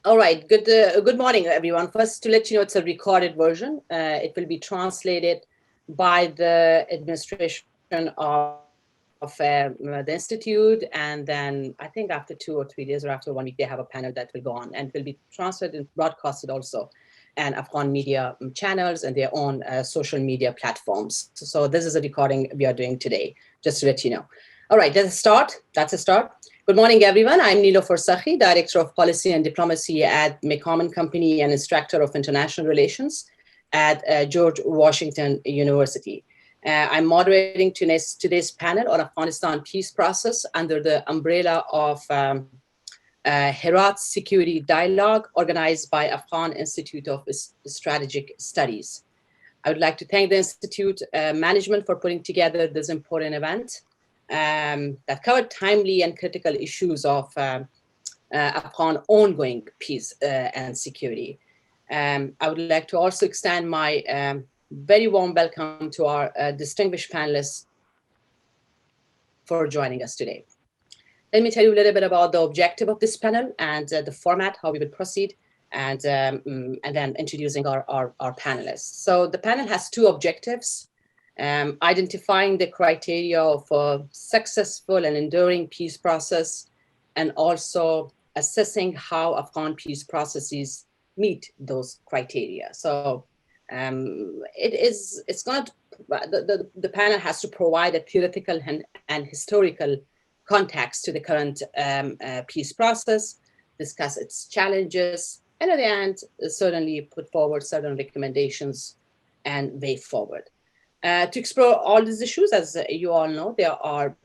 All right, good morning, everyone. First, to let you know, it's a recorded version. It will be translated by the administration of the Institute, and then I think after 2 or 3 days or after 1 week, they have a panel that will go on and will be translated and broadcasted also and Afghan media channels and their own social media platforms. So this is a recording we are doing today, just to let you know. All right, that's a start. Good morning, everyone. I'm Nilofar Sakhi, Director of Policy and Diplomacy at McCormick Company and Instructor of International Relations at George Washington University. I'm moderating today's panel on Afghanistan peace process under the umbrella of Herat Security Dialogue, organized by Afghan Institute of Strategic Studies. I would like to thank the Institute management for putting together this important event that covered timely and critical issues of Afghan ongoing peace and security. I would like to also extend my very warm welcome to our distinguished panelists for joining us today. Let me tell you a little bit about the objective of this panel and the format, how we will proceed, and then introducing our panelists. So the panel has 2 objectives: identifying the criteria for successful and enduring peace process, and also assessing how Afghan peace processes meet those criteria. So the panel has to provide a theoretical and historical context to the current peace process, discuss its challenges, and at the end, certainly put forward certain recommendations and way forward. To explore all these issues, as you all know, there are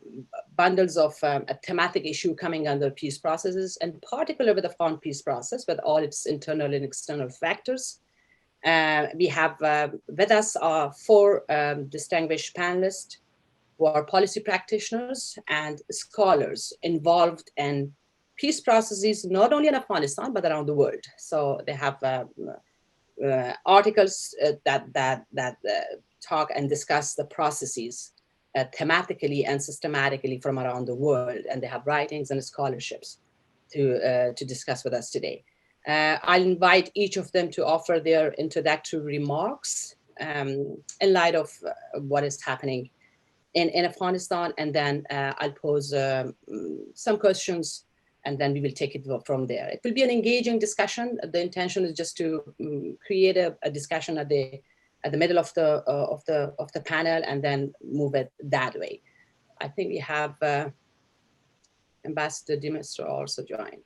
bundles of a thematic issue coming under peace processes, and particularly with the Afghan peace process, with all its internal and external factors. We have with us our 4 distinguished panelists who are policy practitioners and scholars involved in peace processes, not only in Afghanistan, but around the world. So they have articles that talk and discuss the processes thematically and systematically from around the world. And they have writings and scholarships to discuss with us today. I'll invite each of them to offer their introductory remarks in light of what is happening in Afghanistan, and then I'll pose some questions, and then we will take it from there. It will be an engaging discussion. The intention is just to create a discussion at the middle of the panel, and then move it that way. I think we have Ambassador Dimester also joined.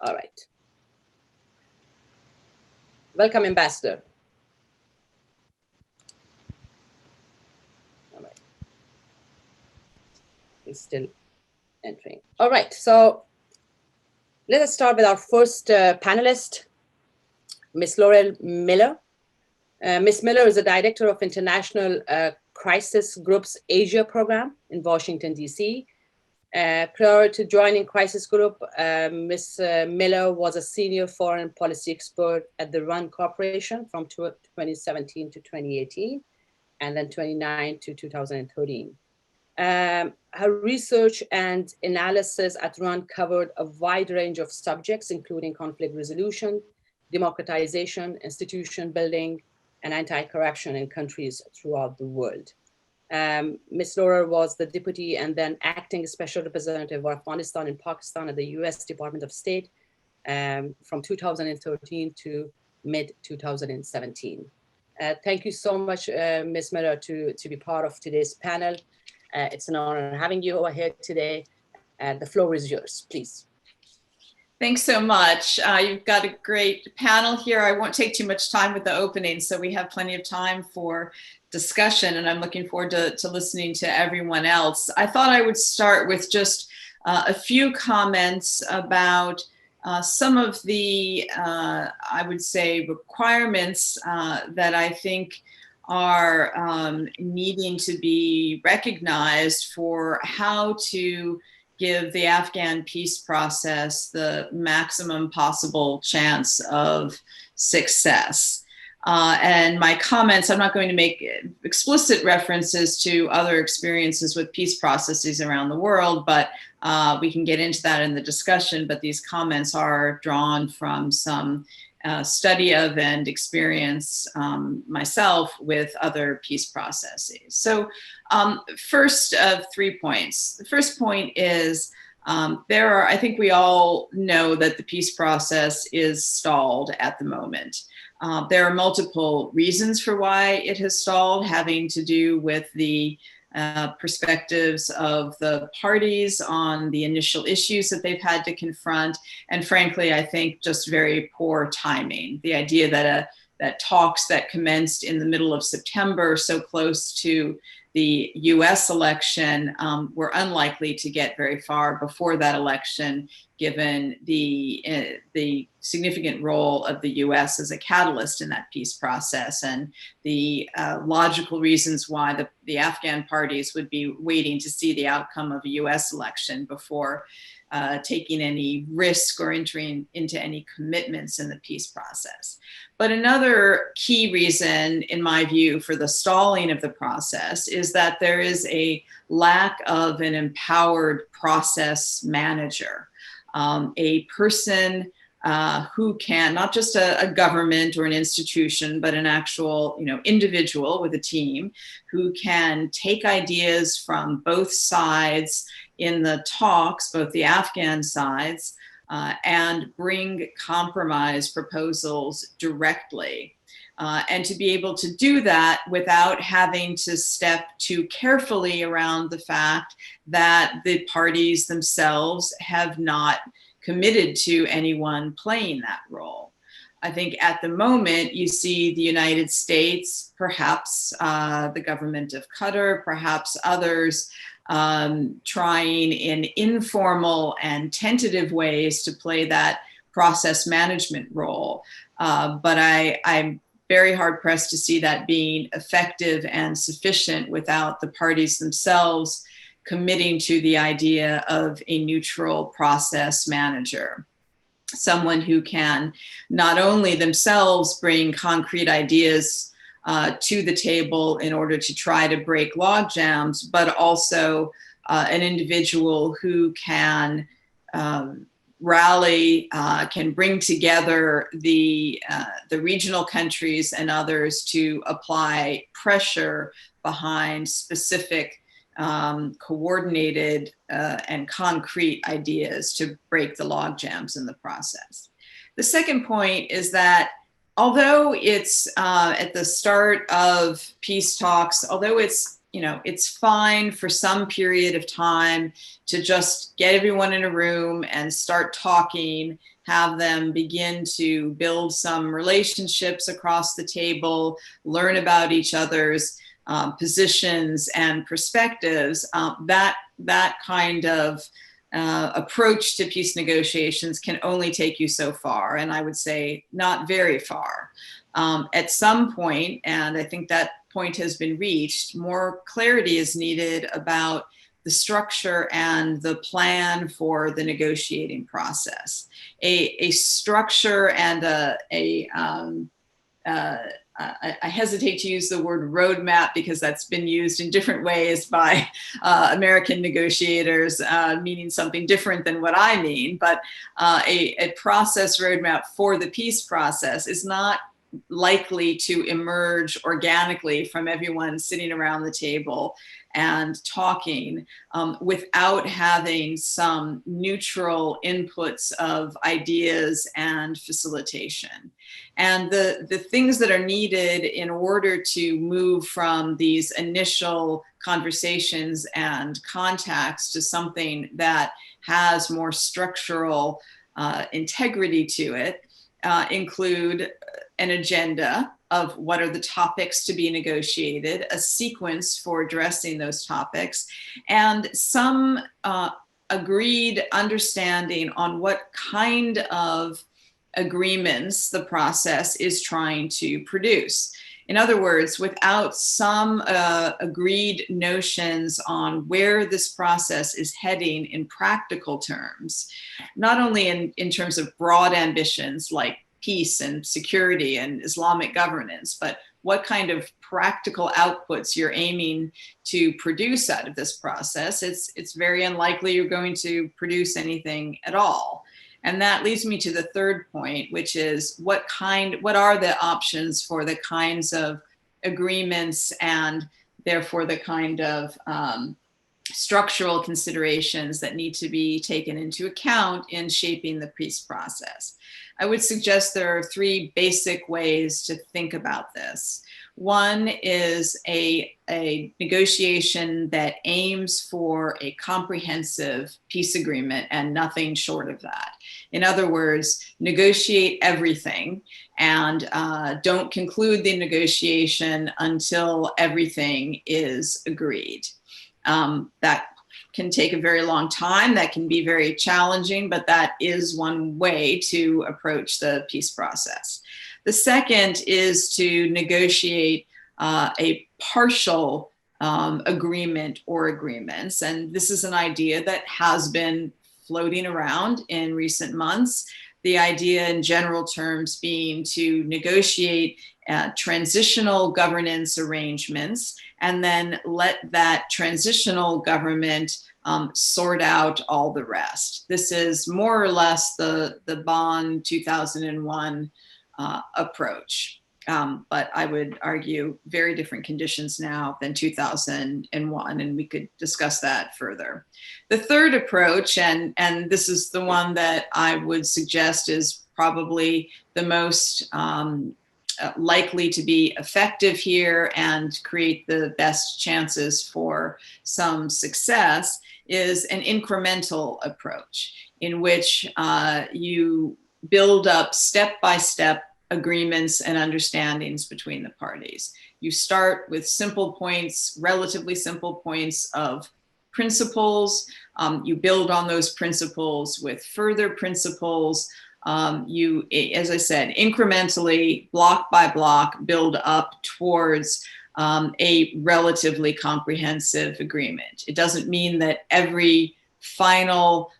All right. Welcome, Ambassador. All right. He's still entering. All right, so let us start with our first panelist, Ms. Laurel Miller. Ms. Miller is the Director of International Crisis Group's Asia program in Washington, D.C. Prior to joining Crisis Group, Ms. Miller was a senior foreign policy expert at the RUN Corporation from 2017 to 2018, and then 2009 to 2013. Her research and analysis at RUN covered a wide range of subjects, including conflict resolution, democratization, institution building, and anti-corruption in countries throughout the world. Ms. Laurel was the Deputy and then Acting Special Representative of Afghanistan and Pakistan at the US Department of State from 2013 to mid-2017. Thank you so much, Ms. Miller, to be part of today's panel. It's an honor having you over here today. The floor is yours, please. Thanks so much. You've got a great panel here. I won't take too much time with the opening, so we have plenty of time for discussion, and I'm looking forward to listening to everyone else. I thought I would start with just a few comments about some of the, I would say, requirements that I think are needing to be recognized for how to give the Afghan peace process the maximum possible chance of success. And my comments, I'm not going to make explicit references to other experiences with peace processes around the world, but we can get into that in the discussion. But these comments are drawn from some study of and experience myself with other peace processes. So first of 3 points. The first point is I think we all know that the peace process is stalled at the moment. There are multiple reasons for why it has stalled, having to do with the perspectives of the parties on the initial issues that they've had to confront. And frankly, I think just very poor timing. The idea that talks that commenced in the middle of September, so close to the US election, were unlikely to get very far before that election, given the significant role of the US as a catalyst in that peace process, and the logical reasons why the Afghan parties would be waiting to see the outcome of a US election before taking any risk or entering into any commitments in the peace process. But another key reason, in my view, for the stalling of the process is that there is a lack of an empowered process manager, a person who can, not just a government or an institution, but an actual individual with a team who can take ideas from both sides in the talks, both the Afghan sides, and bring compromise proposals directly. And to be able to do that without having to step too carefully around the fact that the parties themselves have not committed to anyone playing that role. I think at the moment you see the United States, perhaps the government of Qatar, perhaps others, trying in informal and tentative ways to play that process management role. But I'm very hard pressed to see that being effective and sufficient without the parties themselves committing to the idea of a neutral process manager, someone who can not only themselves bring concrete ideas to the table in order to try to break log jams, but also an individual who can rally, can bring together the regional countries and others to apply pressure behind specific coordinated and concrete ideas to break the log jams in the process. The second point is that although it's at the start of peace talks, although it's fine for some period of time to just get everyone in a room and start talking, have them begin to build some relationships across the table, learn about each other's positions and perspectives, that kind of approach to peace negotiations can only take you so far, and I would say not very far. At some point, and I think that point has been reached, more clarity is needed about the structure and the plan for the negotiating process. A structure and I hesitate to use the word roadmap because that's been used in different ways by American negotiators, meaning something different than what I mean. But a process roadmap for the peace process is not likely to emerge organically from everyone sitting around the table and talking without having some neutral inputs of ideas and facilitation. And the things that are needed in order to move from these initial conversations and contacts to something that has more structural integrity to it include an agenda of what are the topics to be negotiated, a sequence for addressing those topics, and some agreed understanding on what kind of agreements the process is trying to produce. In other words, without some agreed notions on where this process is heading in practical terms, not only in terms of broad ambitions like peace and security and Islamic governance, but what kind of practical outputs you're aiming to produce out of this process, it's very unlikely you're going to produce anything at all. And that leads me to the third point, which is what are the options for the kinds of agreements and therefore the kind of structural considerations that need to be taken into account in shaping the peace process. I would suggest there are three basic ways to think about this. One is a negotiation that aims for a comprehensive peace agreement and nothing short of that. In other words, negotiate everything and don't conclude the negotiation until everything is agreed. That can take a very long time. That can be very challenging, but that is one way to approach the peace process. The second is to negotiate a partial agreement or agreements. And this is an idea that has been floating around in recent months. The idea in general terms being to negotiate transitional governance arrangements and then let that transitional government sort out all the rest. This is more or less the Bonn 2001 approach. But I would argue very different conditions now than 2001, and we could discuss that further. The third approach, and this is the one that I would suggest is probably the most likely to be effective here and create the best chances for some success, is an incremental approach in which you build up step-by-step agreements and understandings between the parties. You start with simple points, relatively simple points of principles. You build on those principles with further principles. You, as I said, incrementally, block by block, build up towards a relatively comprehensive agreement. It doesn't mean that every final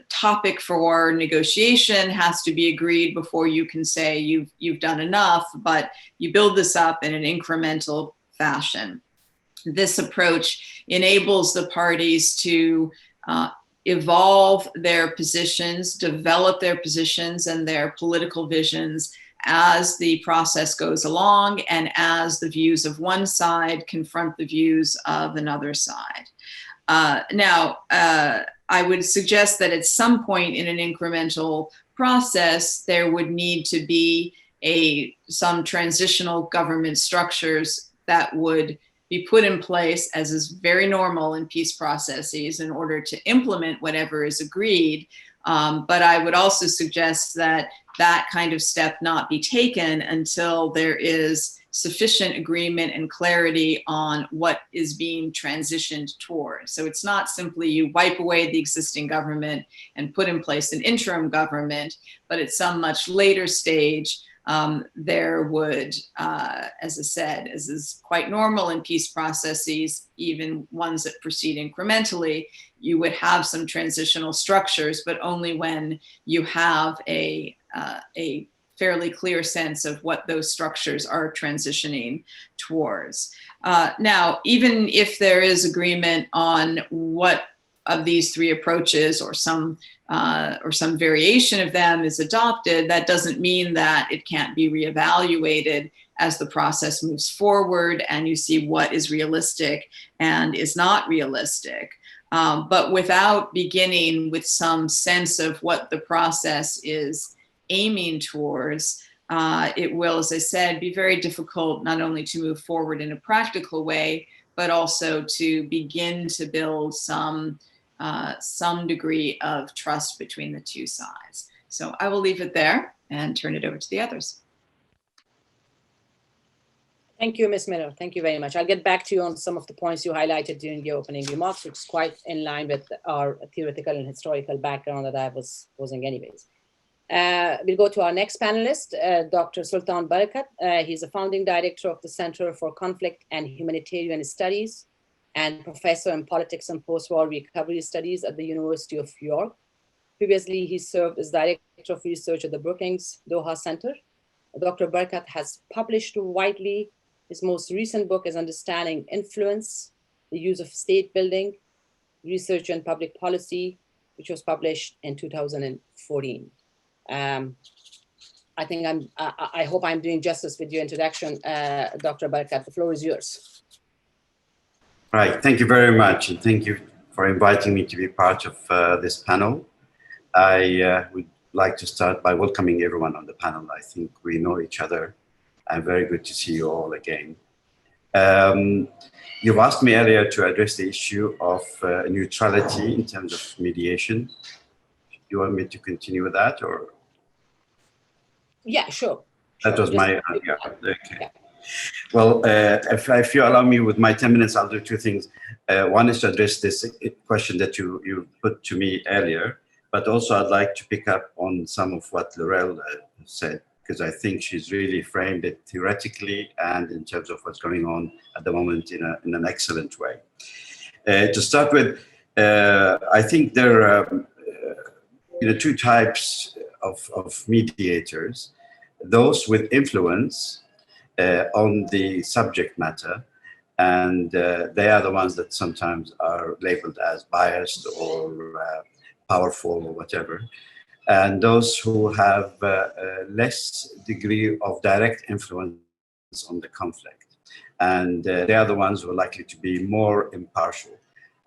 topic for negotiation has to be agreed before you can say you've done enough, but you build this up in an incremental fashion. This approach enables the parties to evolve their positions, develop their positions and their political visions as the process goes along and as the views of one side confront the views of another side. Now, I would suggest that at some point in an incremental process, there would need to be some transitional government structures that would be put in place, as is very normal in peace processes, in order to implement whatever is agreed. But I would also suggest that that kind of step not be taken until there is sufficient agreement and clarity on what is being transitioned toward. So it's not simply you wipe away the existing government and put in place an interim government, but at some much later stage, there would, as I said, as is quite normal in peace processes, even ones that proceed incrementally, you would have some transitional structures, but only when you have a fairly clear sense of what those structures are transitioning towards. Now, even if there is agreement on what of these three approaches or some variation of them is adopted, that doesn't mean that it can't be reevaluated as the process moves forward and you see what is realistic and is not realistic. But without beginning with some sense of what the process is aiming towards, it will, as I said, be very difficult not only to move forward in a practical way, but also to begin to build some degree of trust between the two sides. So I will leave it there and turn it over to the others. Thank you, Ms. Miller. Thank you very much. I'll get back to you on some of the points you highlighted during your opening remarks, which is quite in line with our theoretical and historical background that I was posing anyways. We'll go to our next panelist, Dr. Sultan Barakat. He's a founding director of the Center for Conflict and Humanitarian Studies and professor in politics and post-war recovery studies at the University of York. Previously, he served as Director of Research at the Brookings Doha Center. Dr. Barakat has published widely. His most recent book is Understanding Influence, the Use of State Building, Research and Public Policy, which was published in 2014. I hope I'm doing justice with your introduction, Dr. Barakat. The floor is yours. Right, thank you very much, and thank you for inviting me to be part of this panel. I would like to start by welcoming everyone on the panel. I think we know each other, and very good to see you all again. You've asked me earlier to address the issue of neutrality in terms of mediation. Do you want me to continue with that, or? Yeah, sure. That was my, yeah. Okay. Yeah. Well, if you allow me with my 10 minutes, I'll do two things. One is to address this question that you put to me earlier, but also I'd like to pick up on some of what Laurel said, because I think she's really framed it theoretically and in terms of what's going on at the moment in an excellent way. To start with, I think there are two types of mediators: those with influence on the subject matter, and they are the ones that sometimes are labeled as biased or powerful or whatever, and those who have less degree of direct influence on the conflict, and they are the ones who are likely to be more impartial.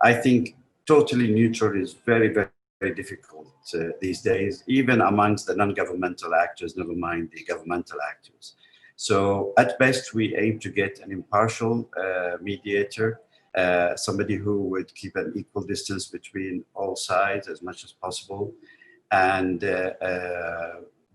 I think totally neutral is very, very, very difficult these days, even amongst the non-governmental actors, never mind the governmental actors. So at best, we aim to get an impartial mediator, somebody who would keep an equal distance between all sides as much as possible. And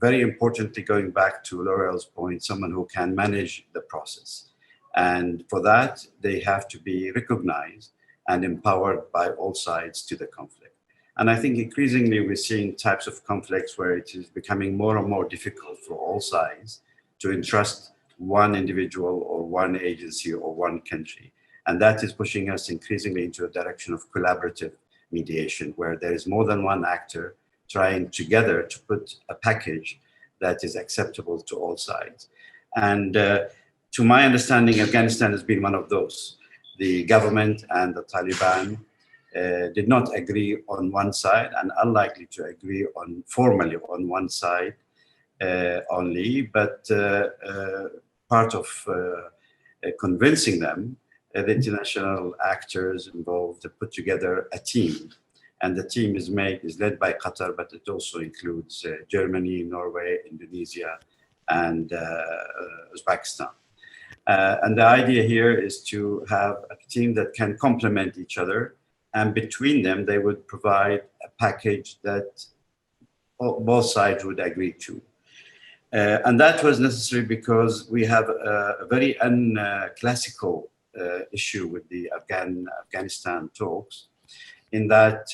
very importantly, going back to Laurel's point, someone who can manage the process. And for that, they have to be recognized and empowered by all sides to the conflict. And I think increasingly we're seeing types of conflicts where it is becoming more and more difficult for all sides to entrust one individual or one agency or one country. And that is pushing us increasingly into a direction of collaborative mediation, where there is more than one actor trying together to put a package that is acceptable to all sides. And to my understanding, Afghanistan has been one of those. The government and the Taliban did not agree on one side, and unlikely to agree on formally on one side only, but part of convincing them, the international actors involved to put together a team. And the team is led by Qatar, but it also includes Germany, Norway, Indonesia, and Uzbekistan. And the idea here is to have a team that can complement each other, and between them, they would provide a package that both sides would agree to. And that was necessary because we have a very unclassical issue with the Afghanistan talks, in that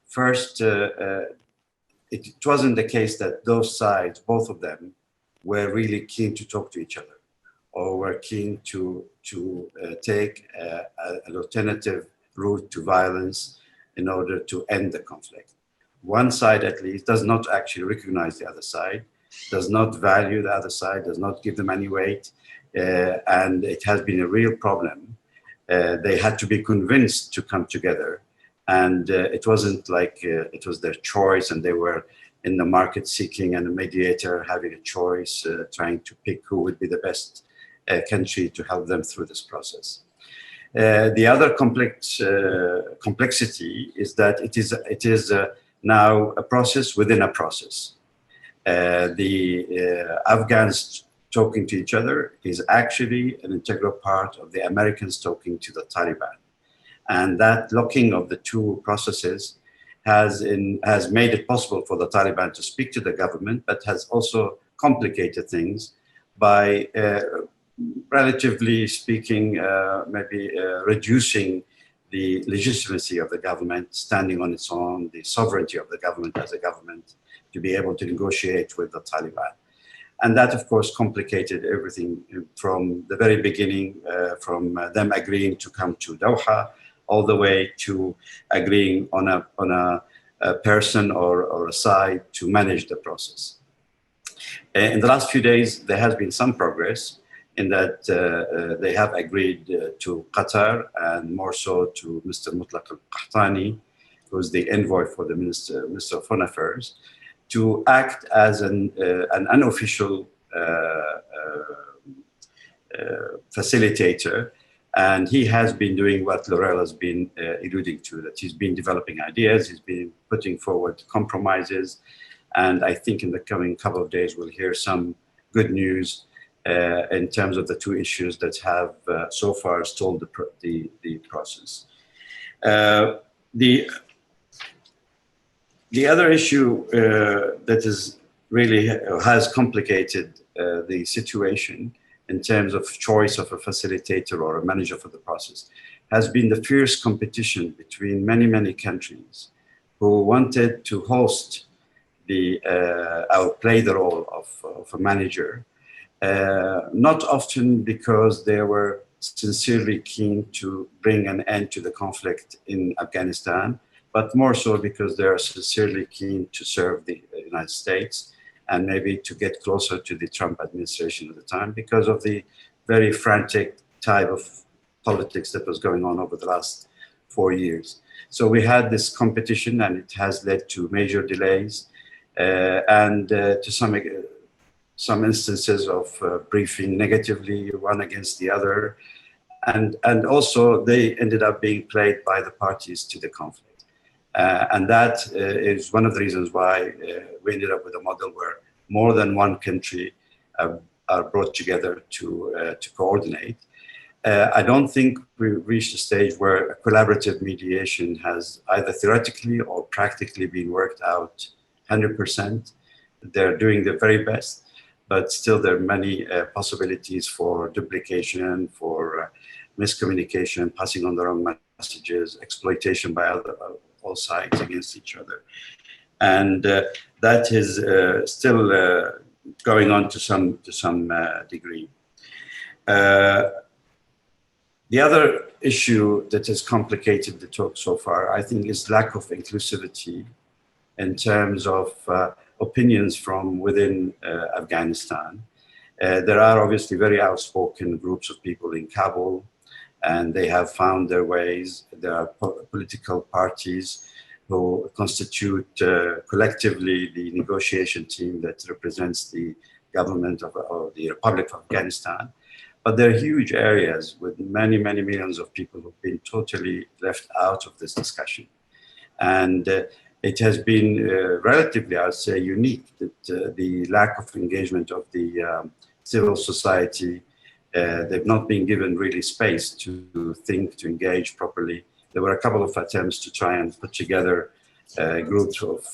first, it wasn't the case that those sides, both of them, were really keen to talk to each other, or were keen to take an alternative route to violence in order to end the conflict. One side, at least, does not actually recognize the other side, does not value the other side, does not give them any weight, and it has been a real problem. They had to be convinced to come together, and it wasn't like it was their choice and they were in the market seeking and a mediator having a choice, trying to pick who would be the best country to help them through this process. The other complexity is that it is now a process within a process. The Afghans talking to each other is actually an integral part of the Americans talking to the Taliban. And that locking of the two processes has made it possible for the Taliban to speak to the government, but has also complicated things by, relatively speaking, maybe reducing the legitimacy of the government standing on its own, the sovereignty of the government as a government, to be able to negotiate with the Taliban. And that, of course, complicated everything from the very beginning, from them agreeing to come to Doha, all the way to agreeing on a person or a side to manage the process. In the last few days, there has been some progress in that they have agreed to Qatar, and more so to Mr. Mutlaq al-Qahtani, who is the envoy for the Minister of Foreign Affairs, to act as an unofficial facilitator. And he has been doing what Laurel has been alluding to, that he's been developing ideas, he's been putting forward compromises. And I think in the coming couple of days, we'll hear some good news in terms of the two issues that have so far stalled the process. The other issue that is really has complicated the situation in terms of choice of a facilitator or a manager for the process has been the fierce competition between many countries who wanted to host or play the role of a manager, not often because they were sincerely keen to bring an end to the conflict in Afghanistan, but more so because they are sincerely keen to serve the United States and maybe to get closer to the Trump administration at the time because of the very frantic type of politics that was going on over the last 4 years. So we had this competition, and it has led to major delays and to some instances of briefing negatively one against the other. And also they ended up being played by the parties to the conflict. And that is one of the reasons why we ended up with a model where more than one country are brought together to coordinate. I don't think we've reached a stage where a collaborative mediation has either theoretically or practically been worked out 100%. They're doing their very best, but still there are many possibilities for duplication, for miscommunication, passing on the wrong messages, exploitation by all sides against each other. And that is still going on to some degree. The other issue that has complicated the talk so far, I think, is lack of inclusivity in terms of opinions from within Afghanistan. There are obviously very outspoken groups of people in Kabul, and they have found their ways. There are political parties who constitute collectively the negotiation team that represents the government of the Republic of Afghanistan. But there are huge areas with many millions of people who've been totally left out of this discussion. And it has been relatively, I'd say, unique that the lack of engagement of the civil society, they've not been given really space to think, to engage properly. There were a couple of attempts to try and put together groups of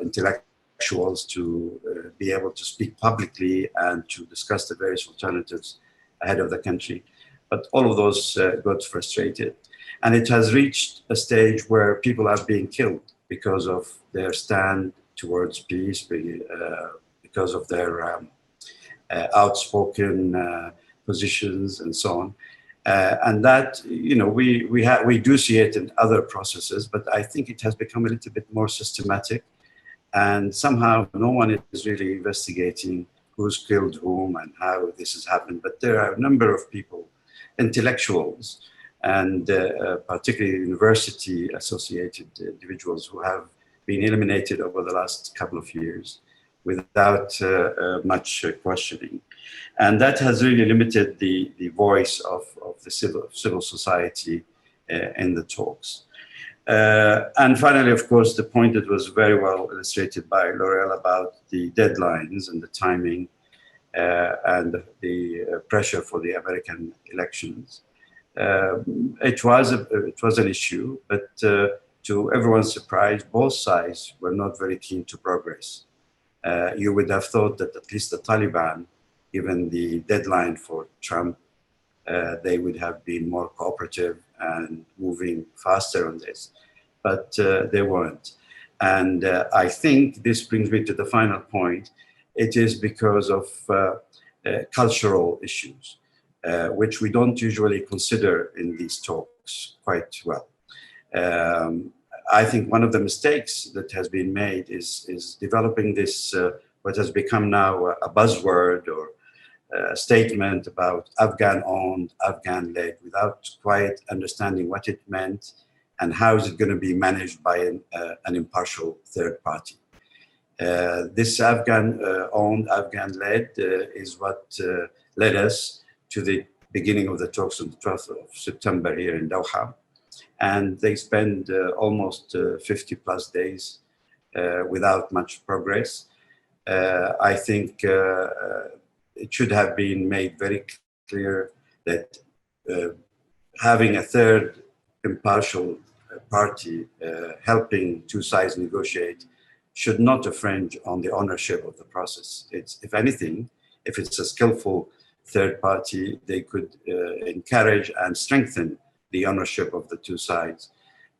intellectuals to be able to speak publicly and to discuss the various alternatives ahead of the country. But all of those got frustrated. And it has reached a stage where people are being killed because of their stand towards peace, because of their outspoken positions and so on. And that, you know, we do see it in other processes, but I think it has become a little bit more systematic. And somehow no one is really investigating who's killed whom and how this has happened. But there are a number of people, intellectuals, and particularly university-associated individuals who have been eliminated over the last couple of years without much questioning. And that has really limited the voice of the civil society in the talks. And finally, of course, the point that was very well illustrated by Laurel about the deadlines and the timing and the pressure for the American elections. It was an issue, but to everyone's surprise, both sides were not very keen to progress. You would have thought that at least the Taliban, given the deadline for Trump, they would have been more cooperative and moving faster on this, but they weren't. And I think this brings me to the final point. It is because of cultural issues, which we don't usually consider in these talks quite well. I think one of the mistakes that has been made is developing this, what has become now a buzzword or a statement about Afghan-owned, Afghan-led, without quite understanding what it meant and how is it going to be managed by an impartial third party. This Afghan-owned, Afghan-led is what led us to the beginning of the talks on the 12th of September here in Doha. And they spend almost 50 plus days without much progress. I think it should have been made very clear that having a third impartial party helping two sides negotiate should not infringe on the ownership of the process. It's, if anything, if it's a skillful third party, they could encourage and strengthen the ownership of the two sides.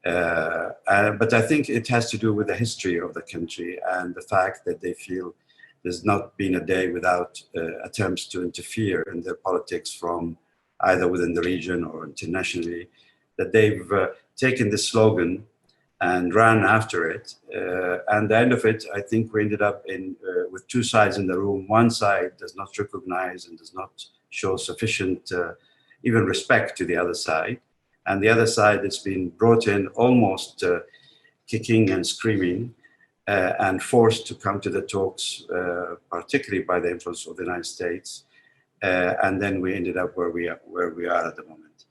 But I think it has to do with the history of the country and the fact that they feel there's not been a day without attempts to interfere in their politics from either within the region or internationally, that they've taken this slogan and ran after it. And the end of it, I think we ended up with two sides in the room. One side does not recognize and does not show sufficient even respect to the other side. And the other side has been brought in almost kicking and screaming and forced to come to the talks, particularly by the influence of the United States. And then we ended up where we are at the moment.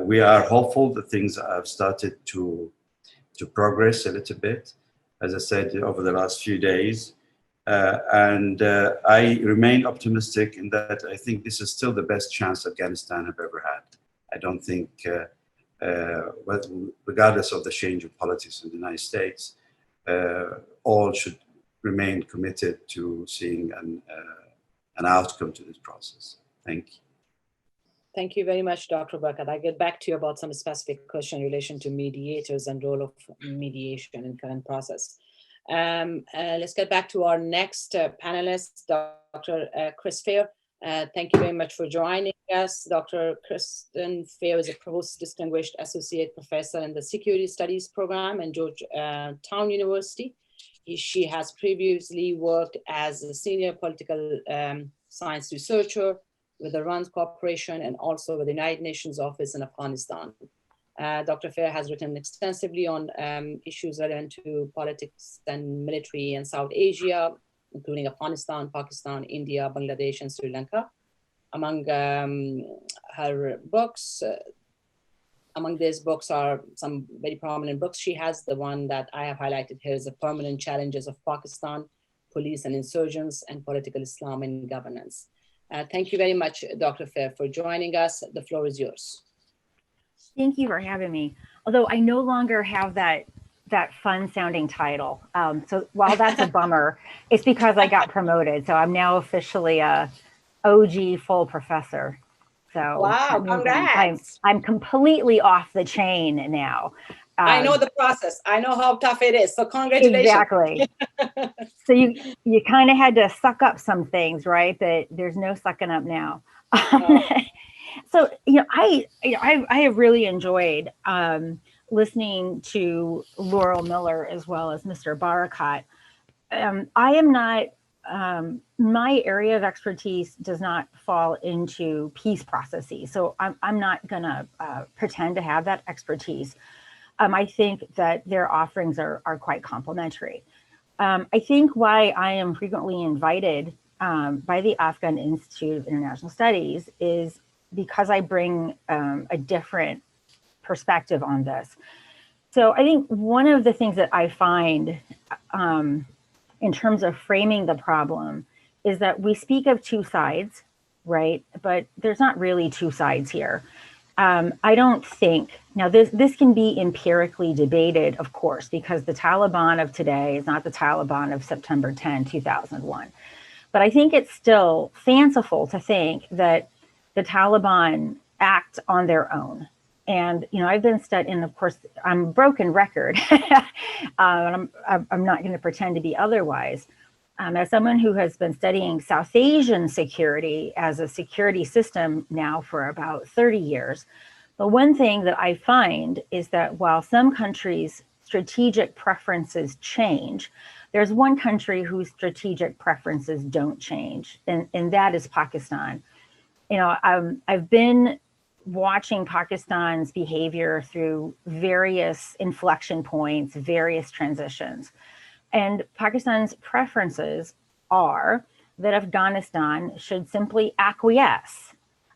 We are hopeful that things have started to progress a little bit, as I said, over the last few days. And I remain optimistic in that I think this is still the best chance Afghanistan have ever had. I don't think, regardless of the change of politics in the United States, all should remain committed to seeing an outcome to this process. Thank you. Thank you very much, Dr. Barakat. I'll get back to you about some specific question in relation to mediators and role of mediation in current process. Let's get back to our next panelist, Dr. Chris Fair. Thank you very much for joining us. Dr. Kristen Fair is a Provost Distinguished Associate Professor in the Security Studies Program at Georgetown University. She has previously worked as a senior political science researcher with the RAND Corporation and also with the United Nations Office in Afghanistan. Dr. Fair has written extensively on issues relevant to politics and military in South Asia, including Afghanistan, Pakistan, India, Bangladesh, and Sri Lanka. Among her books, among these books are some very prominent books. She has the one that I have highlighted here is The Permanent Challenges of Pakistan, Police and Insurgents, and Political Islam in Governance. Thank you very much, Dr. Fair, for joining us. The floor is yours. Thank you for having me. Although I no longer have that fun sounding title. So while that's a bummer, it's because I got promoted. So I'm now officially a OG full professor. So wow, congrats. I'm completely off the chain now. I know the process. I know how tough it is. So congratulations. Exactly. So you kind of had to suck up some things, right? But there's no sucking up now. So, I have really enjoyed listening to Laurel Miller as well as Mr. Barakat. I am not, my area of expertise does not fall into peace processes. So I'm not gonna pretend to have that expertise. I think that their offerings are quite complementary. I think why I am frequently invited by the Afghan Institute of International Studies is because I bring a different perspective on this. So I think one of the things that I find in terms of framing the problem is that we speak of two sides, right? But there's not really two sides here. I don't think, now this can be empirically debated, of course, because the Taliban of today is not the Taliban of September 10, 2001. But I think it's still fanciful to think that the Taliban act on their own. And, I've been studying, of course, I'm a broken record, and I'm not going to pretend to be otherwise. As someone who has been studying South Asian security as a security system now for about 30 years, the one thing that I find is that while some countries strategic preferences change, there's one country whose strategic preferences don't change, and that is Pakistan. You know, I've been watching Pakistan's behavior through various inflection points, various transitions. And Pakistan's preferences are that Afghanistan should simply acquiesce.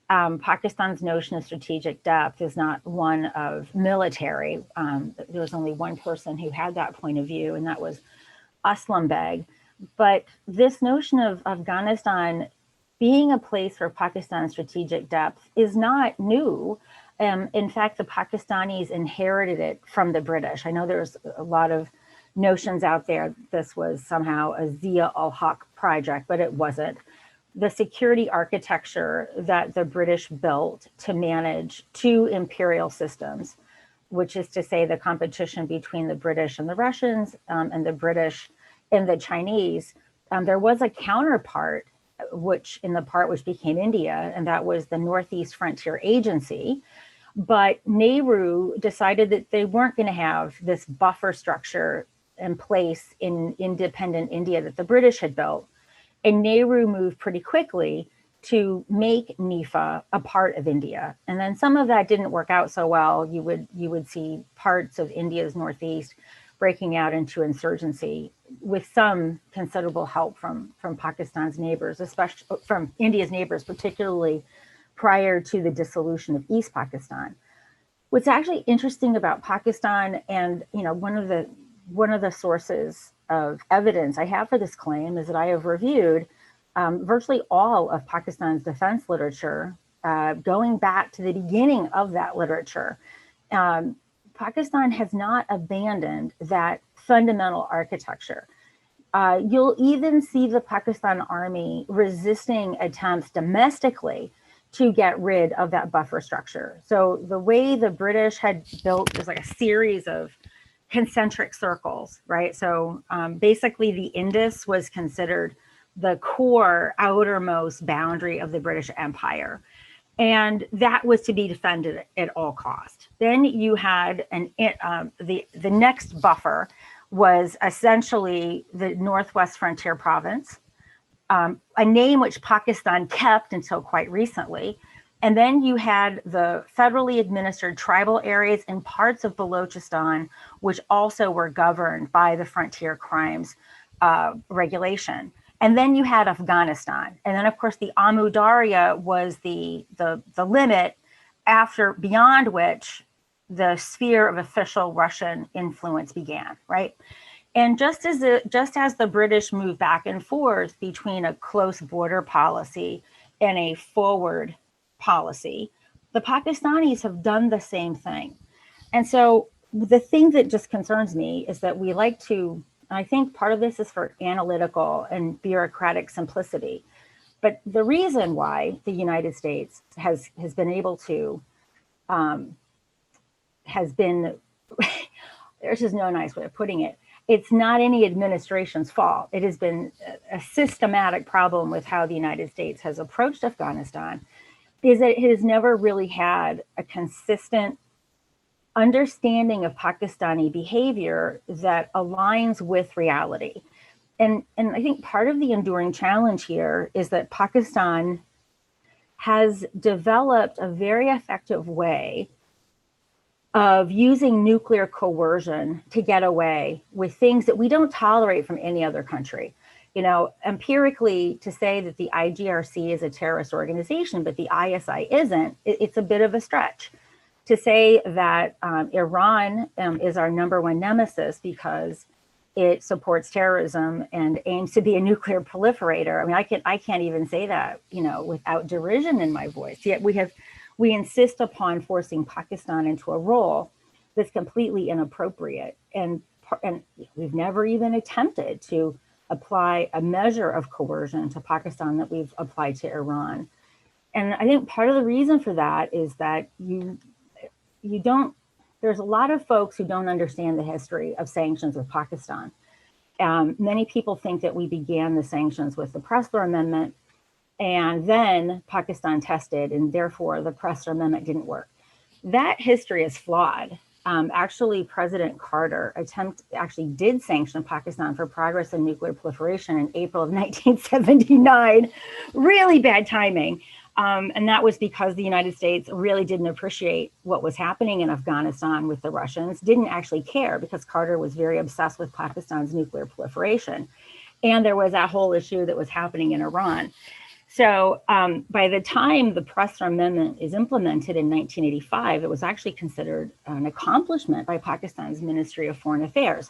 Pakistan's notion of strategic depth is not one of military. There was only one person who had that point of view, and that was Aslam Beg. But this notion of Afghanistan being a place for Pakistan's strategic depth is not new. In fact, the Pakistanis inherited it from the British. I know there's a lot of notions out there this was somehow a Zia-ul-Haq project, but it wasn't. The security architecture that the British built to manage two imperial systems, which is to say the competition between the British and the Russians, and the British and the Chinese, there was a counterpart, which became India, and that was the Northeast Frontier Agency. But Nehru decided that they weren't going to have this buffer structure in place in independent India that the British had built. And Nehru moved pretty quickly to make NIFA a part of India. And then some of that didn't work out so well. You would see parts of India's Northeast breaking out into insurgency with some considerable help from Pakistan's neighbors, especially from India's neighbors, particularly prior to the dissolution of East Pakistan. What's actually interesting about Pakistan, and you know, one of the sources of evidence I have for this claim is that I have reviewed virtually all of Pakistan's defense literature, going back to the beginning of that literature. Pakistan has not abandoned that fundamental architecture. You'll even see the Pakistan army resisting attempts domestically to get rid of that buffer structure. So the way the British had built is like a series of concentric circles, right? So basically the Indus was considered the core outermost boundary of the British Empire. And that was to be defended at all cost. Then you had the next buffer was essentially the Northwest Frontier Province, a name which Pakistan kept until quite recently. And then you had the federally administered tribal areas and parts of Balochistan, which also were governed by the frontier crimes regulation. And then you had Afghanistan. And then, of course, the Amu Darya was the limit beyond which the sphere of official Russian influence began, right? And just as the British moved back and forth between a close border policy and a forward policy, the Pakistanis have done the same thing. And so the thing that just concerns me is that we like to, I think part of this is for analytical and bureaucratic simplicity. But the reason why the United States has been able to, has been, there's just no nice way of putting it. It's not any administration's fault. It has been a systematic problem with how the United States has approached Afghanistan, is that it has never really had a consistent understanding of Pakistani behavior that aligns with reality. And I think part of the enduring challenge here is that Pakistan has developed a very effective way of using nuclear coercion to get away with things that we don't tolerate from any other country. You know, empirically, to say that the IGRC is a terrorist organization, but the ISI isn't, it's a bit of a stretch. To say that Iran is our number one nemesis because it supports terrorism and aims to be a nuclear proliferator. I mean, I can't even say that, you know, without derision in my voice. Yet we insist upon forcing Pakistan into a role that's completely inappropriate. And we've never even attempted to apply a measure of coercion to Pakistan that we've applied to Iran. And I think part of the reason for that is that there's a lot of folks who don't understand the history of sanctions with Pakistan. Many people think that we began the sanctions with the Pressler Amendment, and then Pakistan tested, and therefore the Pressler Amendment didn't work. That history is flawed. actually President Carter actually did sanction Pakistan for progress in nuclear proliferation in April of 1979. Really bad timing. And that was because the United States really didn't appreciate what was happening in Afghanistan with the Russians, didn't actually care because Carter was very obsessed with Pakistan's nuclear proliferation. And there was that whole issue that was happening in Iran. So by the time the Pressler Amendment is implemented in 1985, it was actually considered an accomplishment by Pakistan's Ministry of Foreign Affairs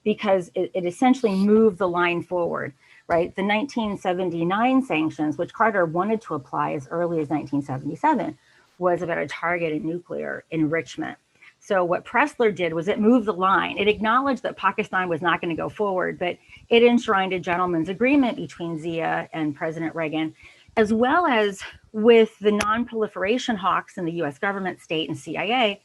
because it essentially moved the line forward, right? The 1979 sanctions, which Carter wanted to apply as early as 1977, was about a targeted nuclear enrichment. So what Pressler did was it moved the line. It acknowledged that Pakistan was not going to go forward, but it enshrined a gentleman's agreement between Zia and President Reagan, as well as with the non-proliferation hawks in the US government, state, and CIA,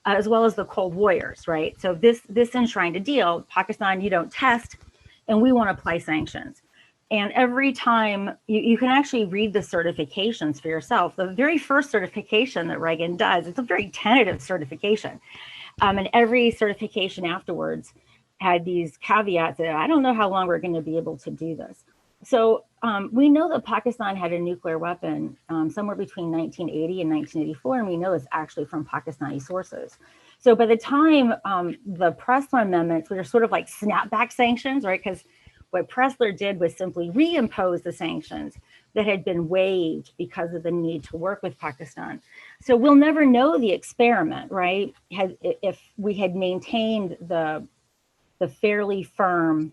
as well as the Cold Warriors, right? So this enshrined a deal. Pakistan, you don't test, and we want to apply sanctions. And every time you can actually read the certifications for yourself. The very first certification that Reagan does, it's a very tentative certification. And every certification afterwards had these caveats that I don't know how long we're going to be able to do this. So we know that Pakistan had a nuclear weapon somewhere between 1980 and 1984, and we know it's actually from Pakistani sources. So by the time the Pressler amendments, which are sort of like snapback sanctions, right? Because what Pressler did was simply reimpose the sanctions that had been waived because of the need to work with Pakistan. So we'll never know the experiment, right? If we had maintained the fairly firm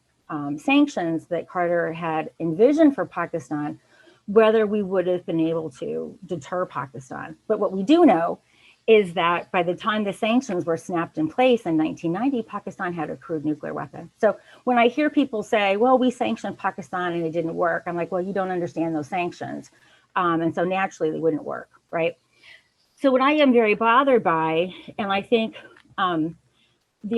sanctions that Carter had envisioned for Pakistan, whether we would have been able to deter Pakistan. But what we do know is that by the time the sanctions were snapped in place in 1990, Pakistan had a crude nuclear weapon. So when I hear people say, well, we sanctioned Pakistan and it didn't work, I'm like, well, you don't understand those sanctions. And so naturally they wouldn't work, right? So what I am very bothered by, and I think the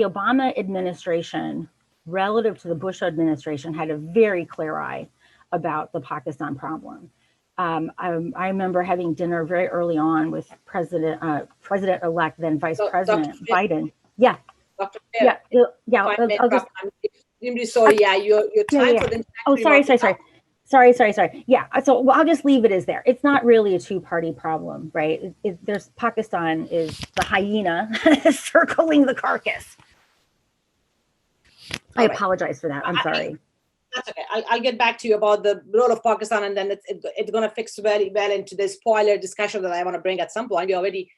Obama administration relative to the Bush administration had a very clear eye about the Pakistan problem. I remember having dinner very early on with President-elect, then Vice President Biden. Yeah. Dr. Yeah. I'll just, I'm really sorry. Yeah, your time for the. Oh, sorry. Yeah. So I'll just leave it as there. It's not really a two-party problem, right? There's Pakistan is the hyena circling the carcass. I apologize for that. I'm sorry. That's okay. I'll get back to you about the role of Pakistan, and then it's going to fix very well into the spoiler discussion that I want to bring at some point. We're already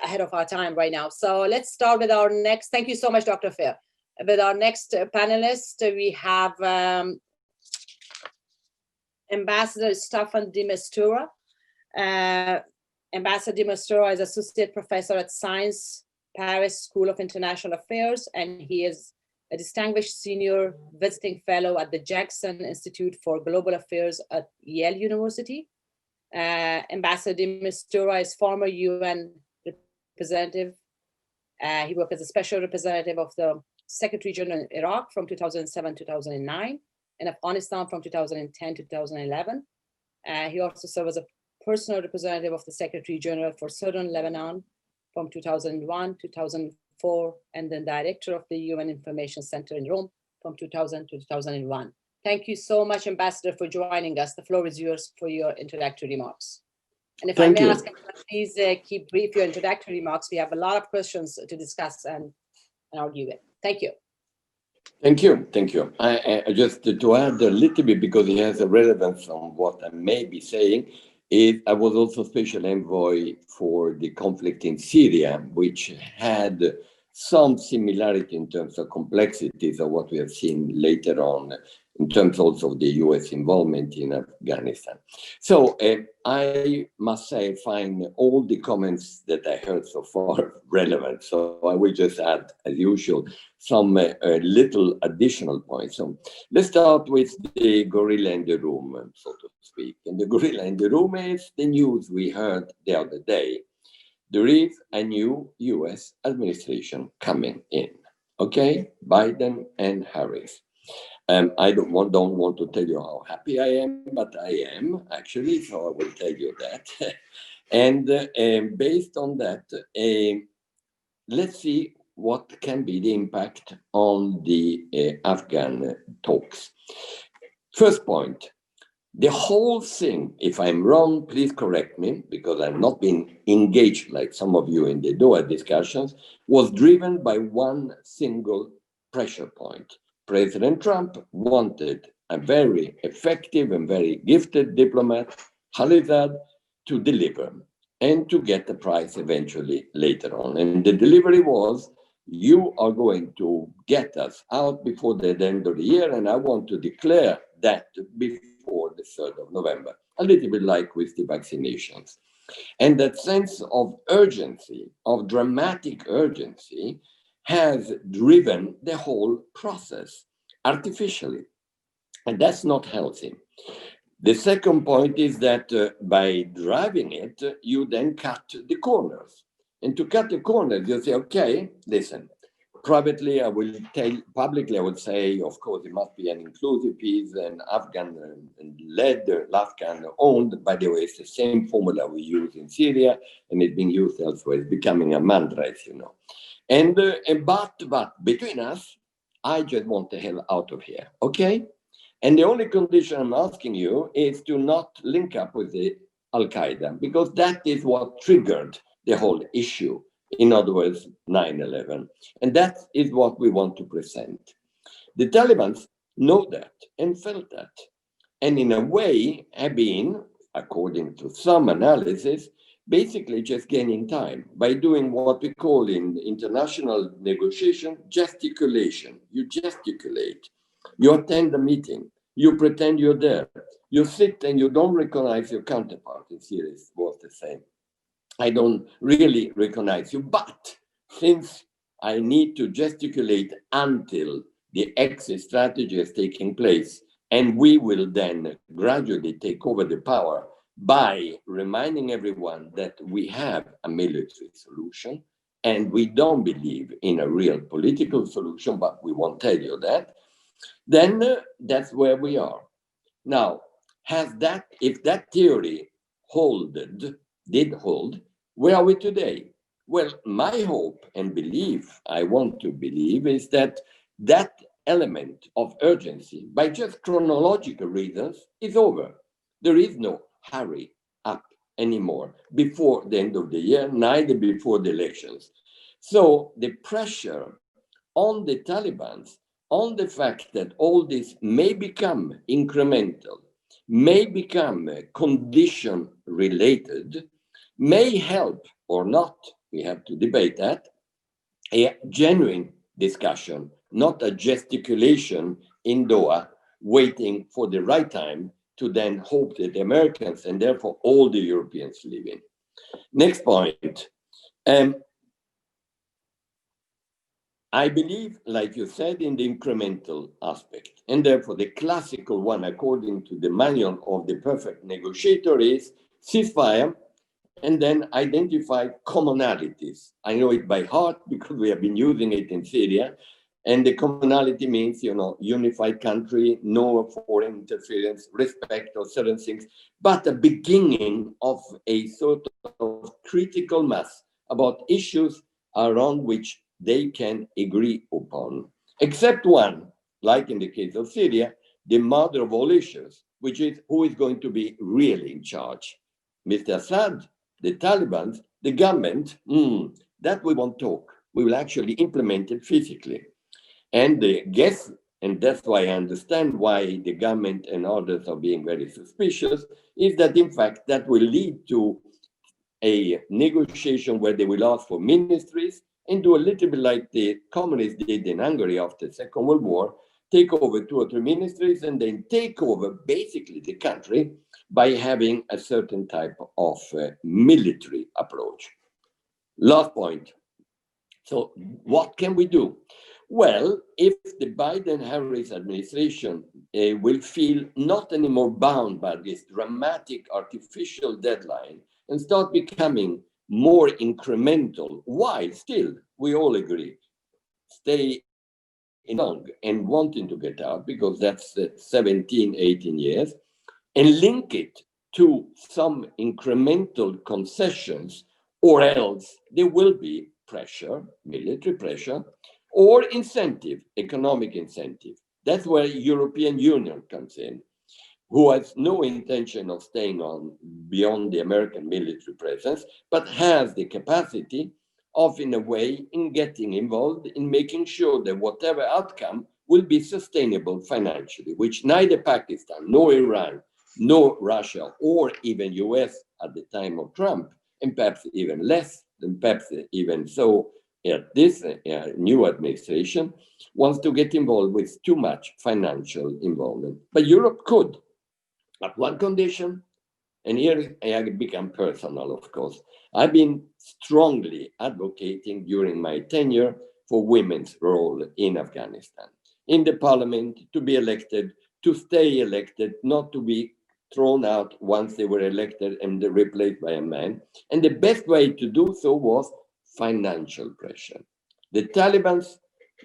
ahead of our time right now. So let's start with our next. Thank you so much, Dr. Fair. With our next panelist, we have Ambassador Staffan de Mistura. Ambassador de Mistura is Associate Professor at Science Paris School of International Affairs, and he is a distinguished senior visiting fellow at the Jackson Institute for Global Affairs at Yale University. Ambassador de Mistura is former UN representative. He worked as a special representative of the Secretary General in Iraq from 2007 to 2009, and Afghanistan from 2010 to 2011. He also served as a personal representative of the Secretary General for Southern Lebanon from 2001 to 2004, and then director of the UN Information Center in Rome from 2000 to 2001. Thank you so much, Ambassador, for joining us. The floor is yours for your introductory remarks. And if I may ask, please keep brief your introductory remarks. We have a lot of questions to discuss and argue with. Thank you. Thank you. I just to add a little bit, because it has a relevance on what I may be saying, I was also special envoy for the conflict in Syria, which had some similarity in terms of complexities of what we have seen later on, in terms also of the US involvement in Afghanistan. So I must say, I find all the comments that I heard so far relevant. So I will just add, as usual, some little additional points. So let's start with the gorilla in the room, so to speak. And the gorilla in the room is the news we heard the other day. There is a new US administration coming in, okay? Biden and Harris. I don't want to tell you how happy I am, but I am actually, so I will tell you that. And based on that, let's see what can be the impact on the Afghan talks. First point, the whole thing, if I'm wrong, please correct me, because I've not been engaged like some of you in the Doha discussions, was driven by one single pressure point. President Trump wanted a very effective and very gifted diplomat, Khalilzad, to deliver and to get the prize eventually later on. And the delivery was, you are going to get us out before the end of the year, and I want to declare that before the 3rd of November, a little bit like with the vaccinations. And that sense of urgency, of dramatic urgency, has driven the whole process artificially. And that's not healthy. The second point is that by driving it, you then cut the corners. And to cut the corners, you say, okay, listen, privately, I will tell, publicly, I would say, of course, it must be an inclusive peace and Afghan-led, Afghan-owned. By the way, it's the same formula we use in Syria, and it's being used elsewhere. It's becoming a mantra, as you know. But between us, I just want the hell out of here, okay? And the only condition I'm asking you is to not link up with the Al-Qaeda, because that is what triggered the whole issue. In other words, 9/11. And that is what we want to present. The Taliban know that and felt that. And in a way have been, according to some analysis, basically just gaining time by doing what we call in international negotiation, gesticulation. You gesticulate. You attend a meeting. You pretend you're there. You sit and you don't recognize your counterpart. In Syria, it was the same. I don't really recognize you, but since I need to gesticulate until the exit strategy is taking place, and we will then gradually take over the power by reminding everyone that we have a military solution, and we don't believe in a real political solution, but we won't tell you that, then that's where we are. Now, if that theory did hold, where are we today? Well, my hope and belief, I want to believe, is that that element of urgency, by just chronological reasons, is over. There is no hurry up anymore before the end of the year, neither before the elections. So the pressure on the Taliban, on the fact that all this may become incremental, may become condition related, may help or not, we have to debate that, a genuine discussion, not a gesticulation in Doha, waiting for the right time to then hope that the Americans and therefore all the Europeans live in. Next point. I believe, like you said, in the incremental aspect, and therefore the classical one, according to the manual of the perfect negotiator, is ceasefire and then identify commonalities. I know it by heart because we have been using it in Syria. And the commonality means, unified country, no foreign interference, respect of certain things, but a beginning of a sort of critical mass about issues around which they can agree upon. Except one, like in the case of Syria, the mother of all issues, which is who is going to be really in charge. Mr. Assad, the Taliban, the government, that we won't talk. We will actually implement it physically. And and that's why I understand why the government and others are being very suspicious, is that in fact that will lead to a negotiation where they will ask for ministries and do a little bit like the communists did in Hungary after the Second World War, take over 2 or 3 ministries and then take over basically the country by having a certain type of military approach. Last point. So what can we do? Well, if the Biden-Harris administration will feel not anymore bound by this dramatic artificial deadline and start becoming more incremental, while still, we all agree, stay long and wanting to get out, because that's 17, 18 years, and link it to some incremental concessions, or else there will be pressure, military pressure, or incentive, economic incentive. That's where European Union comes in, who has no intention of staying on beyond the American military presence, but has the capacity of, in a way, in getting involved in making sure that whatever outcome will be sustainable financially, which neither Pakistan, nor Iran, nor Russia, or even US at the time of Trump, and perhaps even less than perhaps even so this new administration, wants to get involved with too much financial involvement. But Europe could, at one condition, and here I become personal, of course. I've been strongly advocating during my tenure for women's role in Afghanistan, in the parliament, to be elected, to stay elected, not to be thrown out once they were elected and replaced by a man. And the best way to do so was financial pressure. The Taliban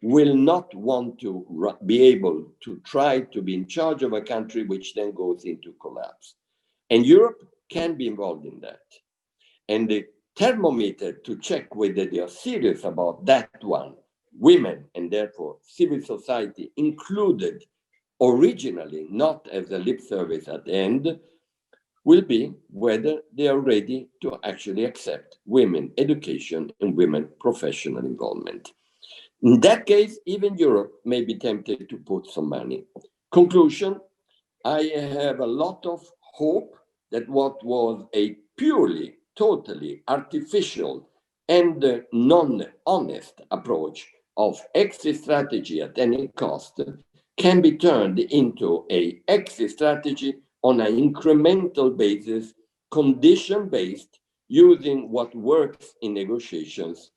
will not want to be able to try to be in charge of a country which then goes into collapse. And Europe can be involved in that. And the thermometer to check whether they are serious about that one, women and therefore civil society included originally, not as a lip service at the end, will be whether they are ready to actually accept women education and women professional involvement. In that case, even Europe may be tempted to put some money. Conclusion, I have a lot of hope that what was a purely, totally artificial and non-honest approach of exit strategy at any cost can be turned into an exit strategy on an incremental basis, condition-based, using what works in negotiations,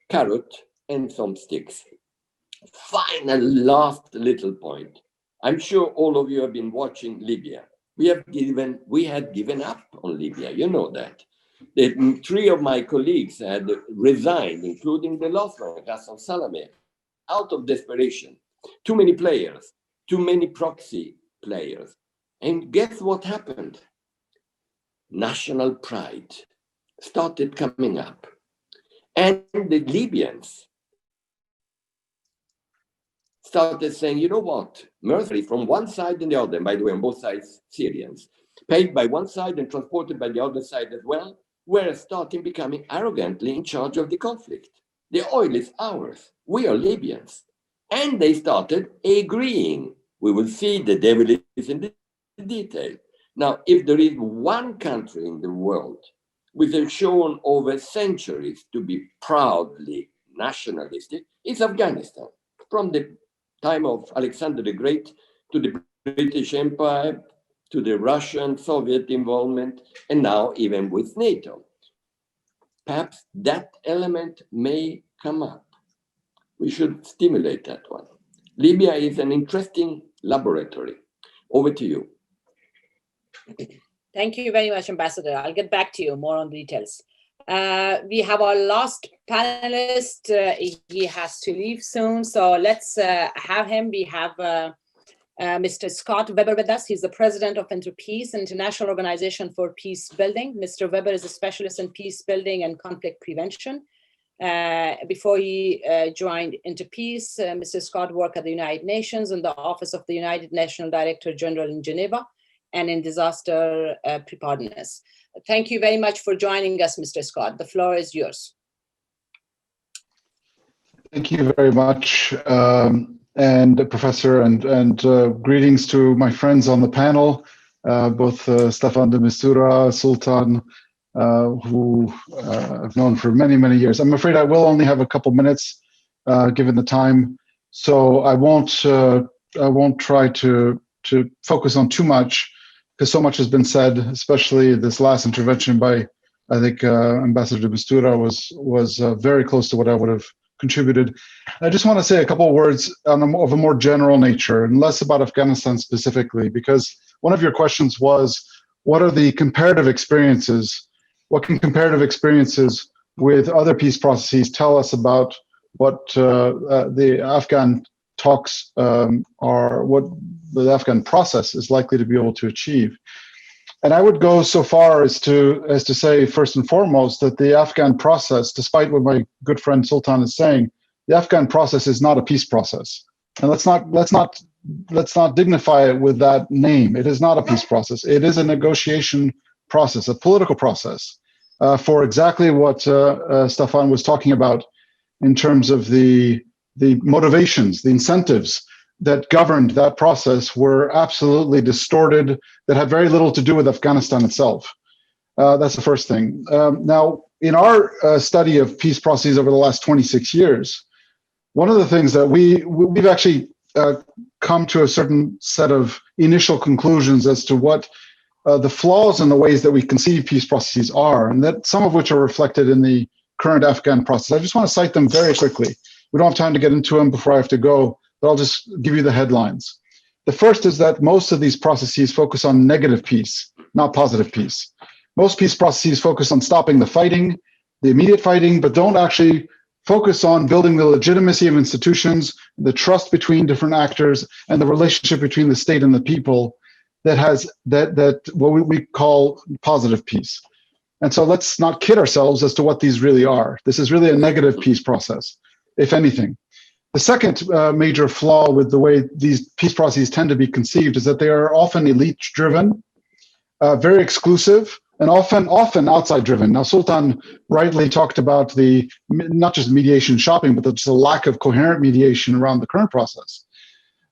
carrot and some sticks. Final last little point. I'm sure all of you have been watching Libya. We had given up on Libya, you know that. Three of my colleagues had resigned, including the last one, Ghassan Salameh, out of desperation. Too many players, too many proxy players. And guess what happened? National pride started coming up. And the Libyans started saying, you know what, mercenaries from one side and the other, and by the way, on both sides, Syrians, paid by one side and transported by the other side as well, were starting becoming arrogantly in charge of the conflict. The oil is ours. We are Libyans. And they started agreeing. We will see the devil is in the detail. Now, if there is one country in the world which has shown over centuries to be proudly nationalistic, it's Afghanistan. From the time of Alexander the Great to the British Empire, to the Russian, Soviet involvement, and now even with NATO. Perhaps that element may come up. We should stimulate that one. Libya is an interesting laboratory. Over to you. Thank you very much, Ambassador. I'll get back to you more on details. We have our last panelist. He has to leave soon, so let's have him. We have Mr. Scott Weber with us. He's the president of Interpeace, International Organization for Peace Building. Mr. Weber is a specialist in peace building and conflict prevention. Before he joined Interpeace, Mr. Scott worked at the United Nations in the Office of the United Nations Director General in Geneva and in disaster preparedness. Thank you very much for joining us, Mr. Scott. The floor is yours. Thank you very much, and Professor, and greetings to my friends on the panel, both Staffan de Mistura, Sultan, who I've known for many, many years. I'm afraid I will only have a couple minutes, given the time, so I won't try to focus on too much, because so much has been said, especially this last intervention by, I think, Ambassador de Mistura was very close to what I would have contributed. I just want to say a couple of words of a more general nature and less about Afghanistan specifically, because one of your questions was, what are the comparative experiences? What can comparative experiences with other peace processes tell us about what the Afghan talks are, what the Afghan process is likely to be able to achieve? And I would go so far as to say, first and foremost, that the Afghan process, despite what my good friend Sultan is saying, the Afghan process is not a peace process. And let's not dignify it with that name. It is not a peace process. It is a negotiation process, a political process, for exactly what Stefan was talking about in terms of the motivations, the incentives that governed that process were absolutely distorted, that had very little to do with Afghanistan itself. That's the first thing. Now, in our study of peace processes over the last 26 years, one of the things that we've actually come to a certain set of initial conclusions as to what the flaws in the ways that we conceive peace processes are, and that some of which are reflected in the current Afghan process. I just want to cite them very quickly. We don't have time to get into them before I have to go, but I'll just give you the headlines. The first is that most of these processes focus on negative peace, not positive peace. Most peace processes focus on stopping the fighting, the immediate fighting, but don't actually focus on building the legitimacy of institutions, the trust between different actors, and the relationship between the state and the people that has that what we call positive peace. And so let's not kid ourselves as to what these really are. This is really a negative peace process, if anything. The second major flaw with the way these peace processes tend to be conceived is that they are often elite-driven, very exclusive, and often outside-driven. Now, Sultan rightly talked about the not just mediation shopping, but the lack of coherent mediation around the current process.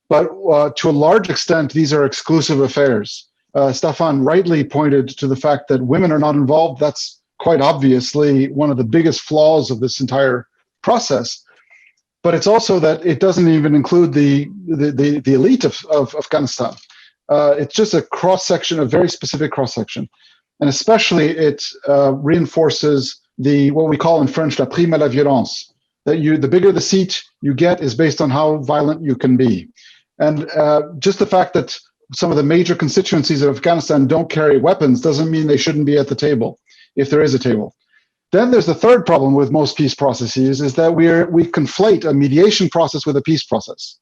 But to a large extent, these are exclusive affairs. Stefan rightly pointed to the fact that women are not involved. That's quite obviously one of the biggest flaws of this entire process. But it's also that it doesn't even include the elite of Afghanistan. It's just a cross-section, a very specific cross-section. And especially it reinforces what we call in French, la prime à la violence, that the bigger the seat you get is based on how violent you can be. And just the fact that some of the major constituencies of Afghanistan don't carry weapons doesn't mean they shouldn't be at the table, if there is a table. Then there's the third problem with most peace processes, is that we conflate a mediation process with a peace process,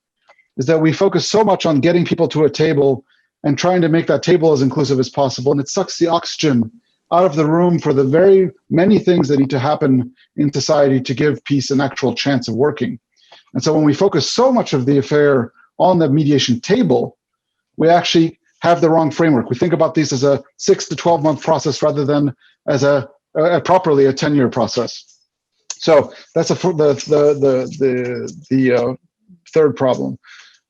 is that we focus so much on getting people to a table and trying to make that table as inclusive as possible, and it sucks the oxygen out of the room for the very many things that need to happen in society to give peace an actual chance of working. And so when we focus so much of the affair on the mediation table, we actually have the wrong framework. We think about these as a 6 to 12 month process rather than as properly a 10-year process. So that's the third problem.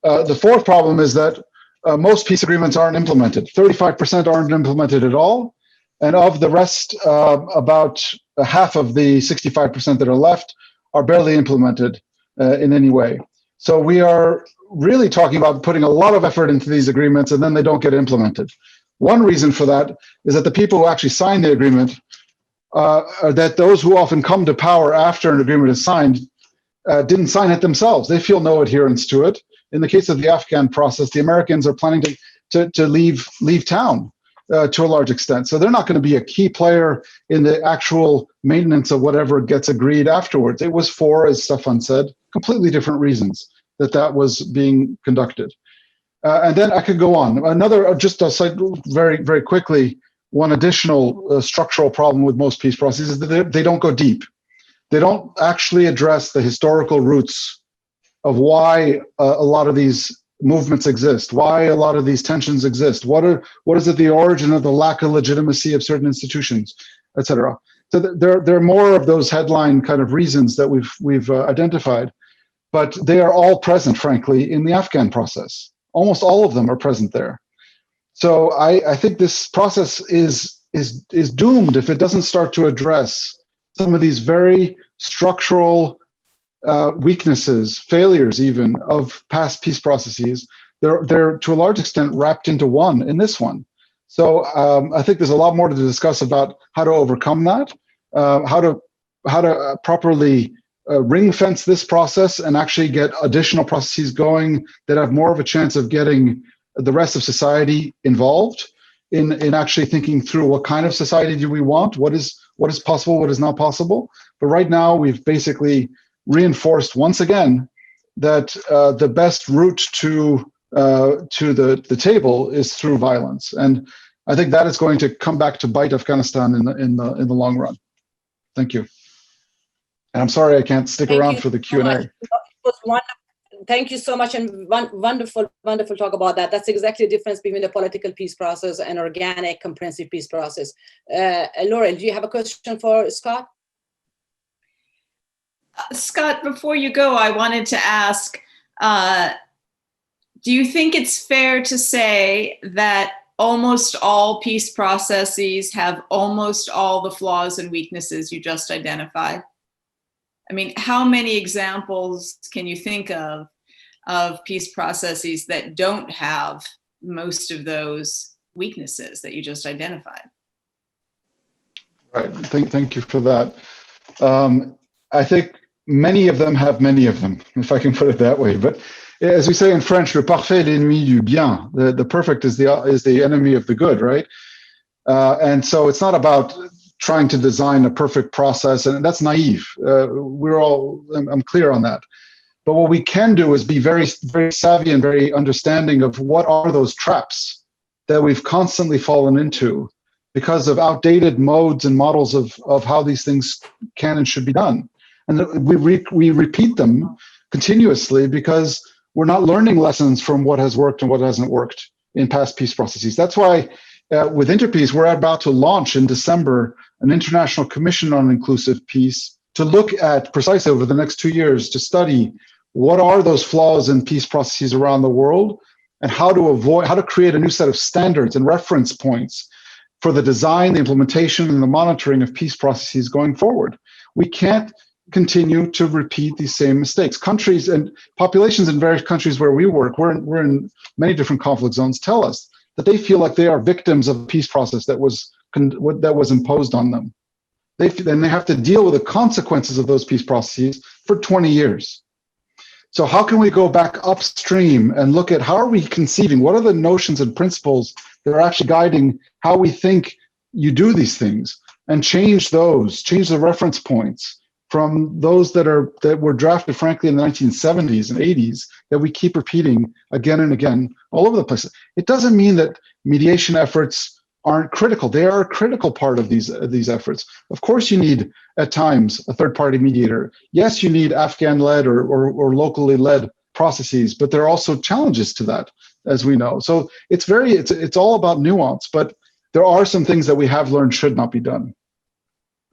The fourth problem is that most peace agreements aren't implemented. 35% aren't implemented at all. And of the rest, about half of the 65% that are left are barely implemented in any way. So we are really talking about putting a lot of effort into these agreements and then they don't get implemented. One reason for that is that the people who actually sign the agreement are that those who often come to power after an agreement is signed didn't sign it themselves. They feel no adherence to it. In the case of the Afghan process, the Americans are planning to leave town to a large extent. So they're not going to be a key player in the actual maintenance of whatever gets agreed afterwards. It was for, as Stefan said, completely different reasons that was being conducted. And then I could go on. Another, just to cite very, very quickly, one additional structural problem with most peace processes is that they don't go deep. They don't actually address the historical roots of why a lot of these movements exist, why a lot of these tensions exist, what is at the origin of the lack of legitimacy of certain institutions, et cetera. So there are more of those headline kind of reasons that we've identified, but they are all present, frankly, in the Afghan process. Almost all of them are present there. So I think this process is doomed if it doesn't start to address some of these very structural weaknesses, failures even, of past peace processes. They're to a large extent wrapped into one in this one. So I think there's a lot more to discuss about how to overcome that, how to properly ring fence this process and actually get additional processes going that have more of a chance of getting the rest of society involved in actually thinking through what kind of society do we want, what is possible, what is not possible. But right now we've basically reinforced once again that the best route to the table is through violence. And I think that is going to come back to bite Afghanistan in the long run. Thank you. And I'm sorry I can't stick Thank around you for the so much. Q&A. It was wonderful. Thank you so much, and wonderful talk about that. That's exactly the difference between the political peace process and organic, comprehensive peace process. Laurel, do you have a question for Scott? Scott, before you go, I wanted to ask, do you think it's fair to say that almost all peace processes have almost all the flaws and weaknesses you just identified? I mean, how many examples can you think of peace processes that don't have most of those weaknesses that you just identified? Right. Thank you for that. I think many of them have many of them, if I can put it that way. But as we say in French, le parfait est l'ennemi du bien. The perfect is the enemy of the good, right? And so it's not about trying to design a perfect process, and that's naive. I'm clear on that. But what we can do is be very, very savvy and very understanding of what are those traps that we've constantly fallen into because of outdated modes and models of how these things can and should be done. And we repeat them continuously because we're not learning lessons from what has worked and what hasn't worked in past peace processes. That's why with Interpeace, we're about to launch in December an international commission on inclusive peace to look at precisely over the next 2 years to study what are those flaws in peace processes around the world and how to create a new set of standards and reference points for the design, the implementation, and the monitoring of peace processes going forward. We can't continue to repeat these same mistakes. Countries and populations in various countries where we work, we're in many different conflict zones, tell us that they feel like they are victims of a peace process that was imposed on them. They have to deal with the consequences of those peace processes for 20 years. So how can we go back upstream and look at how are we conceiving, what are the notions and principles that are actually guiding how we think you do these things, and change the reference points from those that were drafted, frankly, in the 1970s and 80s that we keep repeating again and again all over the place. It doesn't mean that mediation efforts aren't critical. They are a critical part of these efforts. Of course, you need at times a third-party mediator. Yes, you need Afghan-led or locally led processes, but there are also challenges to that, as we know. So it's all about nuance, but there are some things that we have learned should not be done.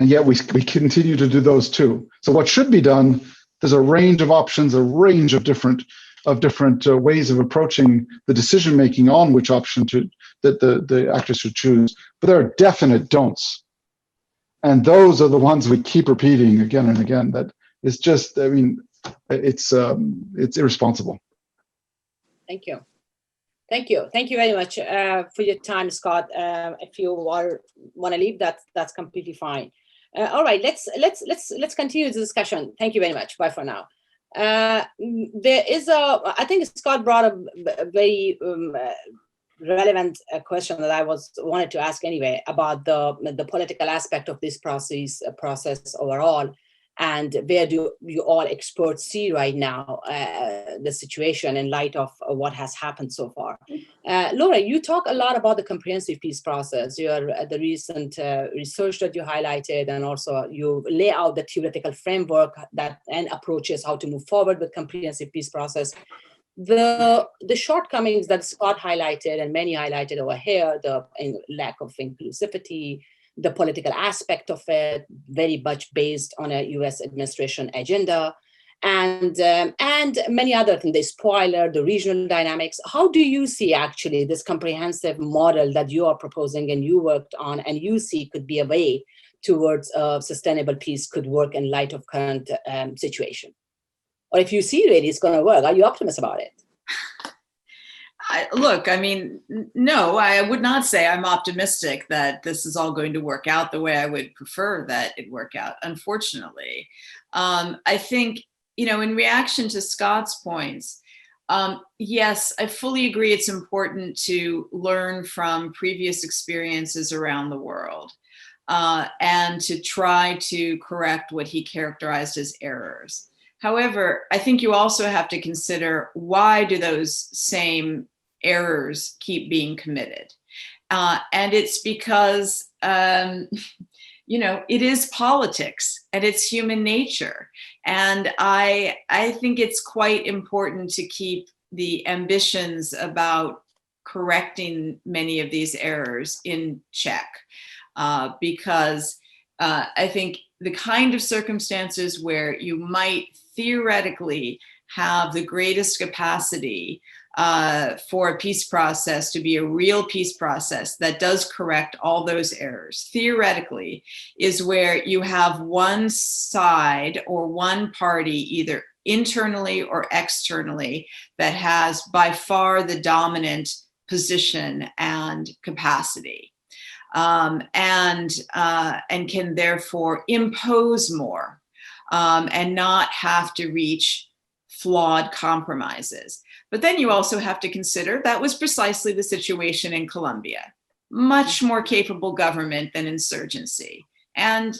And yet we continue to do those too. So what should be done, there's a range of options, a range of different ways of approaching the decision-making on which option that the actors should choose. But there are definite don'ts. And those are the ones we keep repeating again and again. That is just, I mean, it's irresponsible. Thank you. Thank you. Thank you very much for your time, Scott. If you want to leave, that's completely fine. All right, let's continue the discussion. Thank you very much. Bye for now. There is I think Scott brought up a very relevant question that I wanted to ask anyway about the political aspect of this process overall, and where do you all experts see right now the situation in light of what has happened so far? Laura, you talk a lot about the comprehensive peace process. The recent research that you highlighted, and also you lay out the theoretical framework and approaches how to move forward with comprehensive peace process. The shortcomings that Scott highlighted and many highlighted over here, the lack of inclusivity, the political aspect of it, very much based on a U.S. administration agenda, and many other things, the spoiler, the regional dynamics. How do you see actually this comprehensive model that you are proposing and you worked on and you see could be a way towards sustainable peace could work in light of current situation? Or if you see really it's going to work, are you optimistic about it? Look, I mean, no, I would not say I'm optimistic that this is all going to work out the way I would prefer that it work out, unfortunately. I think, in reaction to Scott's points, yes, I fully agree it's important to learn from previous experiences around the world and to try to correct what he characterized as errors. However, I think you also have to consider, why do those same errors keep being committed? And it's because, it is politics and it's human nature. And I think it's quite important to keep the ambitions about correcting many of these errors in check, because I think the kind of circumstances where you might theoretically have the greatest capacity for a peace process to be a real peace process that does correct all those errors, theoretically, is where you have one side or one party, either internally or externally, that has by far the dominant position and capacity, and can therefore impose more, and not have to reach flawed compromises. But then you also have to consider that was precisely the situation in Colombia. Much more capable government than insurgency. And,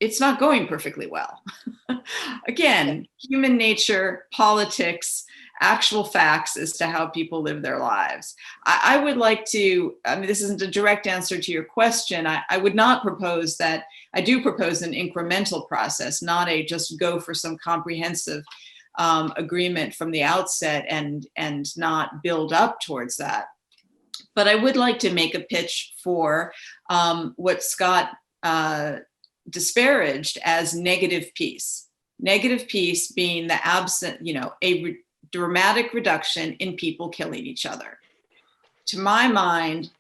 it's not going perfectly well. Again, human nature, politics, actual facts as to how people live their lives. I would like to, this isn't a direct answer to your question. I would not propose that. I do propose an incremental process, not a just go for some comprehensive agreement from the outset and not build up towards that. But I would like to make a pitch for what Scott disparaged as negative peace. Negative peace being the absent, a dramatic reduction in people killing each other. To my mind,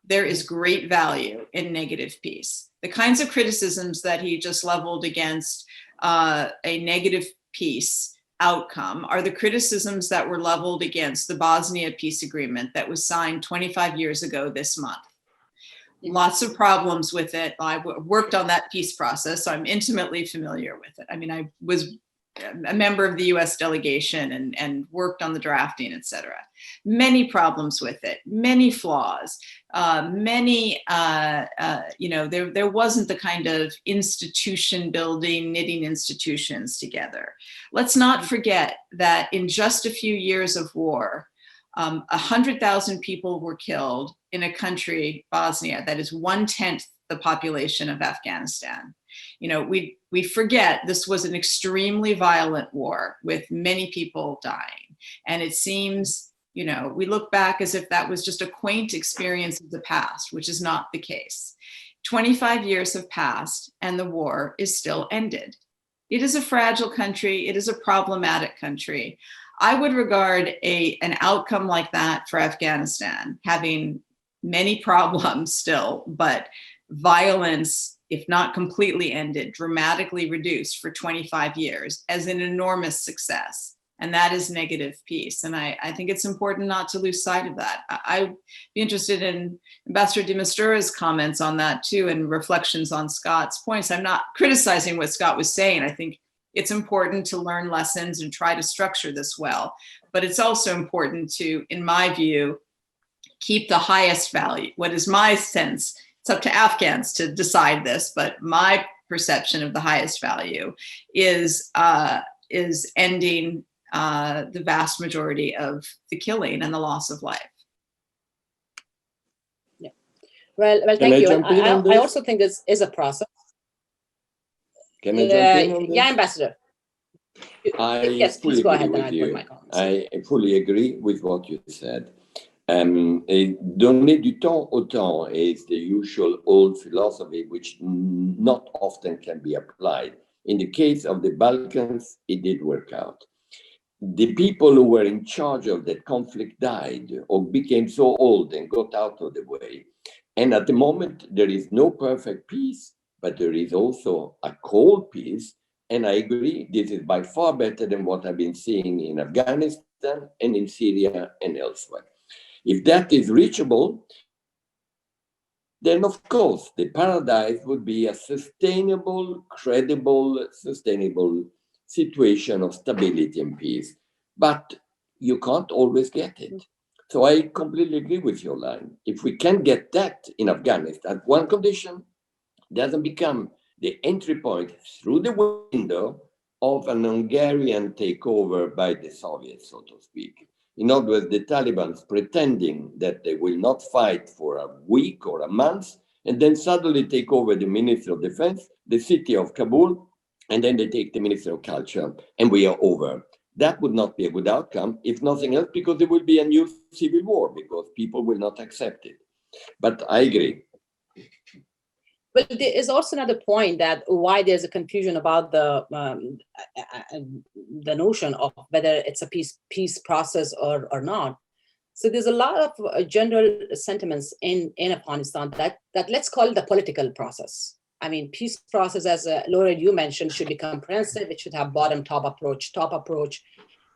there is great value in negative peace. The kinds of criticisms that he just leveled against a negative peace outcome are the criticisms that were leveled against the Bosnia peace agreement that was signed 25 years ago this month. Lots of problems with it. I worked on that peace process, so I'm intimately familiar with it. I was a member of the US delegation and worked on the drafting, et cetera. Many problems with it, many flaws, there wasn't the kind of institution building, knitting institutions together. Let's not forget that in just a few years of war, 100,000 people were killed in a country, Bosnia, that is 1/10 the population of Afghanistan. We forget this was an extremely violent war with many people dying. And it seems, we look back as if that was just a quaint experience of the past, which is not the case. 25 years have passed and the war is still ended. It is a fragile country. It is a problematic country. I would regard an outcome like that for Afghanistan, having many problems still, but violence, if not completely ended, dramatically reduced for 25 years, as an enormous success. And that is negative peace. And I think it's important not to lose sight of that. I'd be interested in Ambassador de Mistura's comments on that too, and reflections on Scott's points. I'm not criticizing what Scott was saying. I think it's important to learn lessons and try to structure this well. But it's also important to, in my view, keep the highest value. What is my sense? It's up to Afghans to decide this, but my perception of the highest value is ending the vast majority of the killing and the loss of life. Yeah. Well, thank you. I also think this is a process. Can I jump in on this? Yeah, Ambassador. Yes, please go ahead. Then I'll put my comments. I fully agree with what you said. Donner du temps au temps is the usual old philosophy, which not often can be applied. In the case of the Balkans, it did work out. The people who were in charge of that conflict died or became so old and got out of the way. And at the moment, there is no perfect peace, but there is also a cold peace. And I agree, this is by far better than what I've been seeing in Afghanistan and in Syria and elsewhere. If that is reachable, then of course the paradise would be a sustainable, credible, sustainable situation of stability and peace. But you can't always get it. So I completely agree with your line. If we can get that in Afghanistan, one condition doesn't become the entry point through the window of an Hungarian takeover by the Soviets, so to speak. In other words, the Taliban pretending that they will not fight for a week or a month, and then suddenly take over the Ministry of Defense, the city of Kabul, and then they take the Ministry of Culture, and we are over. That would not be a good outcome, if nothing else, because there will be a new civil war, because people will not accept it. But I agree. But there is also another point that why there's a confusion about the notion of whether it's a peace process or not. So there's a lot of general sentiments in Afghanistan that let's call it the political process. I mean, peace process, as Laurel, you mentioned, should be comprehensive. It should have top approach.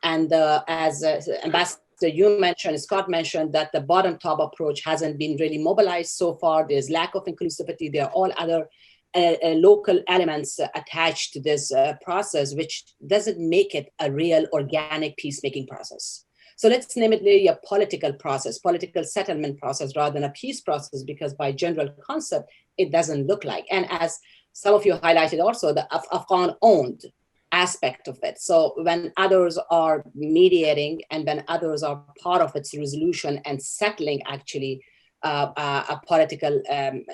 And as Ambassador you mentioned, Scott mentioned that the bottom-top approach hasn't been really mobilized so far. There's lack of inclusivity. There are all other local elements attached to this process, which doesn't make it a real organic peacemaking process. So let's name it really a political process, political settlement process, rather than a peace process, because by general concept, it doesn't look like. And as some of you highlighted also, the Afghan-owned aspect of it. So when others are mediating and when others are part of its resolution and settling actually a political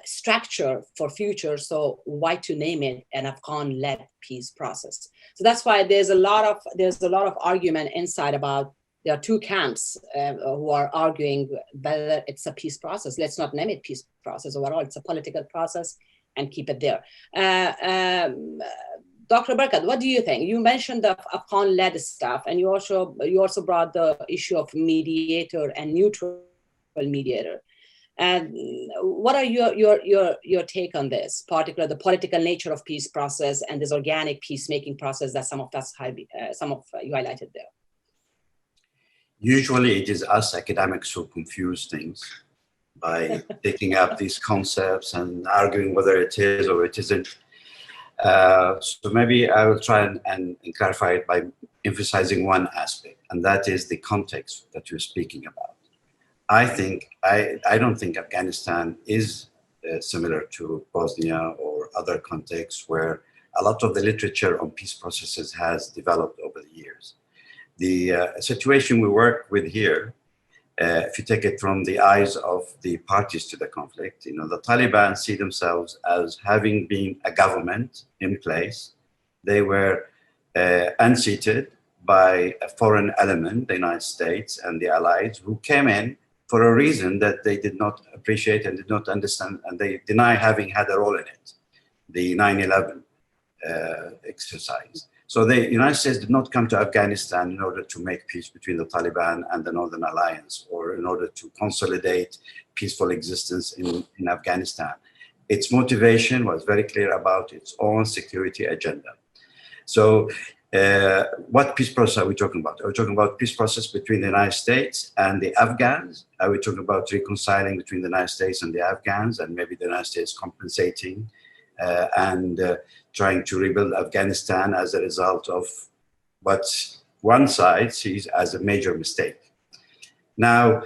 structure for future, so why to name it an Afghan-led peace process? So that's why there's a lot of argument inside about there are two camps who are arguing whether it's a peace process. Let's not name it peace process overall. It's a political process and keep it there. Dr. Barakat, what do you think? You mentioned the Afghan-led stuff, and you also brought the issue of mediator and neutral mediator. And what are your take on this, particularly the political nature of peace process and this organic peacemaking process that some of you highlighted there? Usually it is us academics who confuse things by taking up these concepts and arguing whether it is or it isn't. So maybe I will try and clarify it by emphasizing one aspect, and that is the context that you're speaking about. I don't think Afghanistan is similar to Bosnia or other contexts where a lot of the literature on peace processes has developed over the years. The situation we work with here, if you take it from the eyes of the parties to the conflict, the Taliban see themselves as having been a government in place. They were unseated by a foreign element, the United States and the allies, who came in for a reason that they did not appreciate and did not understand, and they deny having had a role in it, the 9/11 exercise. So the United States did not come to Afghanistan in order to make peace between the Taliban and the Northern Alliance, or in order to consolidate peaceful existence in Afghanistan. Its motivation was very clear about its own security agenda. So what peace process are we talking about? Are we talking about peace process between the United States and the Afghans? Are we talking about reconciling between the United States and the Afghans, and maybe the United States compensating and trying to rebuild Afghanistan as a result of what one side sees as a major mistake? Now,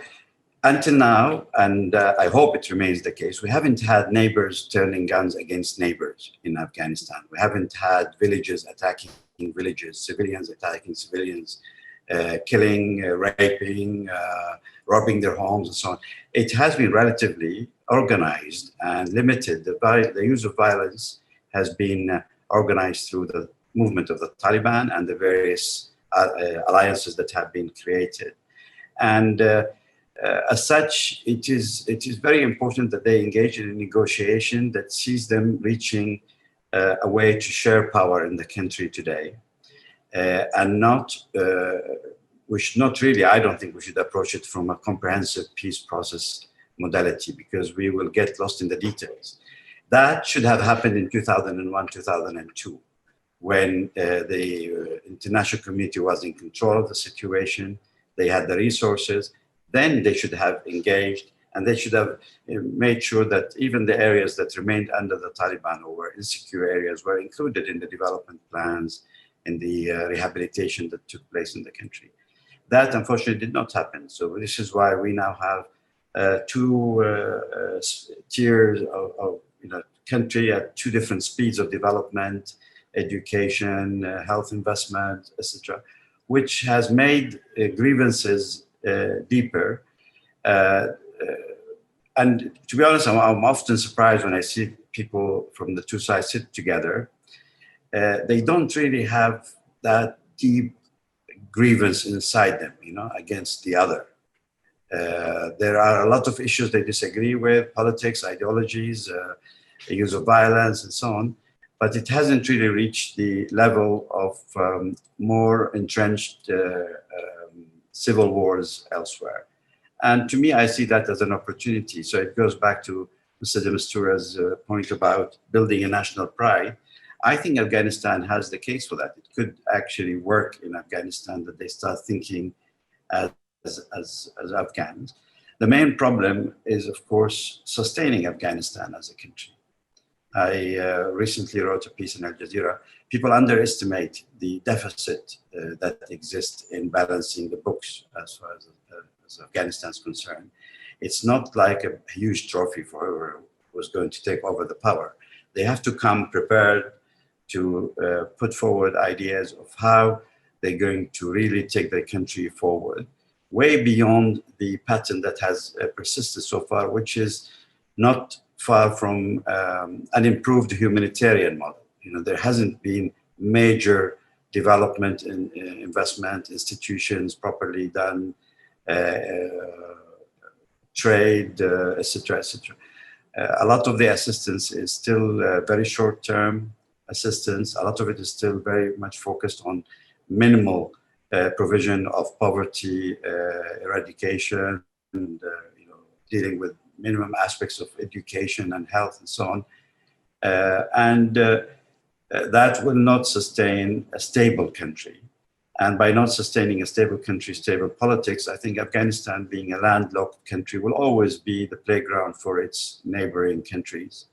until now, and I hope it remains the case, we haven't had neighbors turning guns against neighbors in Afghanistan. We haven't had villages attacking villages, civilians attacking civilians, killing, raping, robbing their homes, and so on. It has been relatively organized and limited. The use of violence has been organized through the movement of the Taliban and the various alliances that have been created. And as such, it is very important that they engage in a negotiation that sees them reaching a way to share power in the country today, and not. We should not really. I don't think we should approach it from a comprehensive peace process modality, because we will get lost in the details. That should have happened in 2001, 2002, when the international community was in control of the situation. They had the resources. Then they should have engaged, and they should have made sure that even the areas that remained under the Taliban or were insecure areas were included in the development plans, in the rehabilitation that took place in the country. That unfortunately did not happen. So this is why we now have two tiers of country at two different speeds of development, education, health investment, etc., which has made grievances deeper. And to be honest, I'm often surprised when I see people from the two sides sit together. They don't really have that deep grievance inside them, against the other. There are a lot of issues they disagree with, politics, ideologies, the use of violence, and so on. But it hasn't really reached the level of more entrenched civil wars elsewhere. And to me, I see that as an opportunity. So it goes back to Mr. de Mistura's point about building a national pride. I think Afghanistan has the case for that. It could actually work in Afghanistan, that they start thinking as Afghans. The main problem is, of course, sustaining Afghanistan as a country. I recently wrote a piece in Al Jazeera. People underestimate the deficit that exists in balancing the books as far as Afghanistan is concerned. It's not like a huge trophy for whoever was going to take over the power. They have to come prepared to put forward ideas of how they're going to really take their country forward, way beyond the pattern that has persisted so far, which is not far from an improved humanitarian model. There hasn't been major development in investment, institutions properly done, trade, etc., etc. A lot of the assistance is still very short-term assistance. A lot of it is still very much focused on minimal provision of poverty eradication and dealing with minimum aspects of education and health and so on. That will not sustain a stable country. And by not sustaining a stable country, stable politics, I think Afghanistan, being a landlocked country, will always be the playground for its neighboring countries,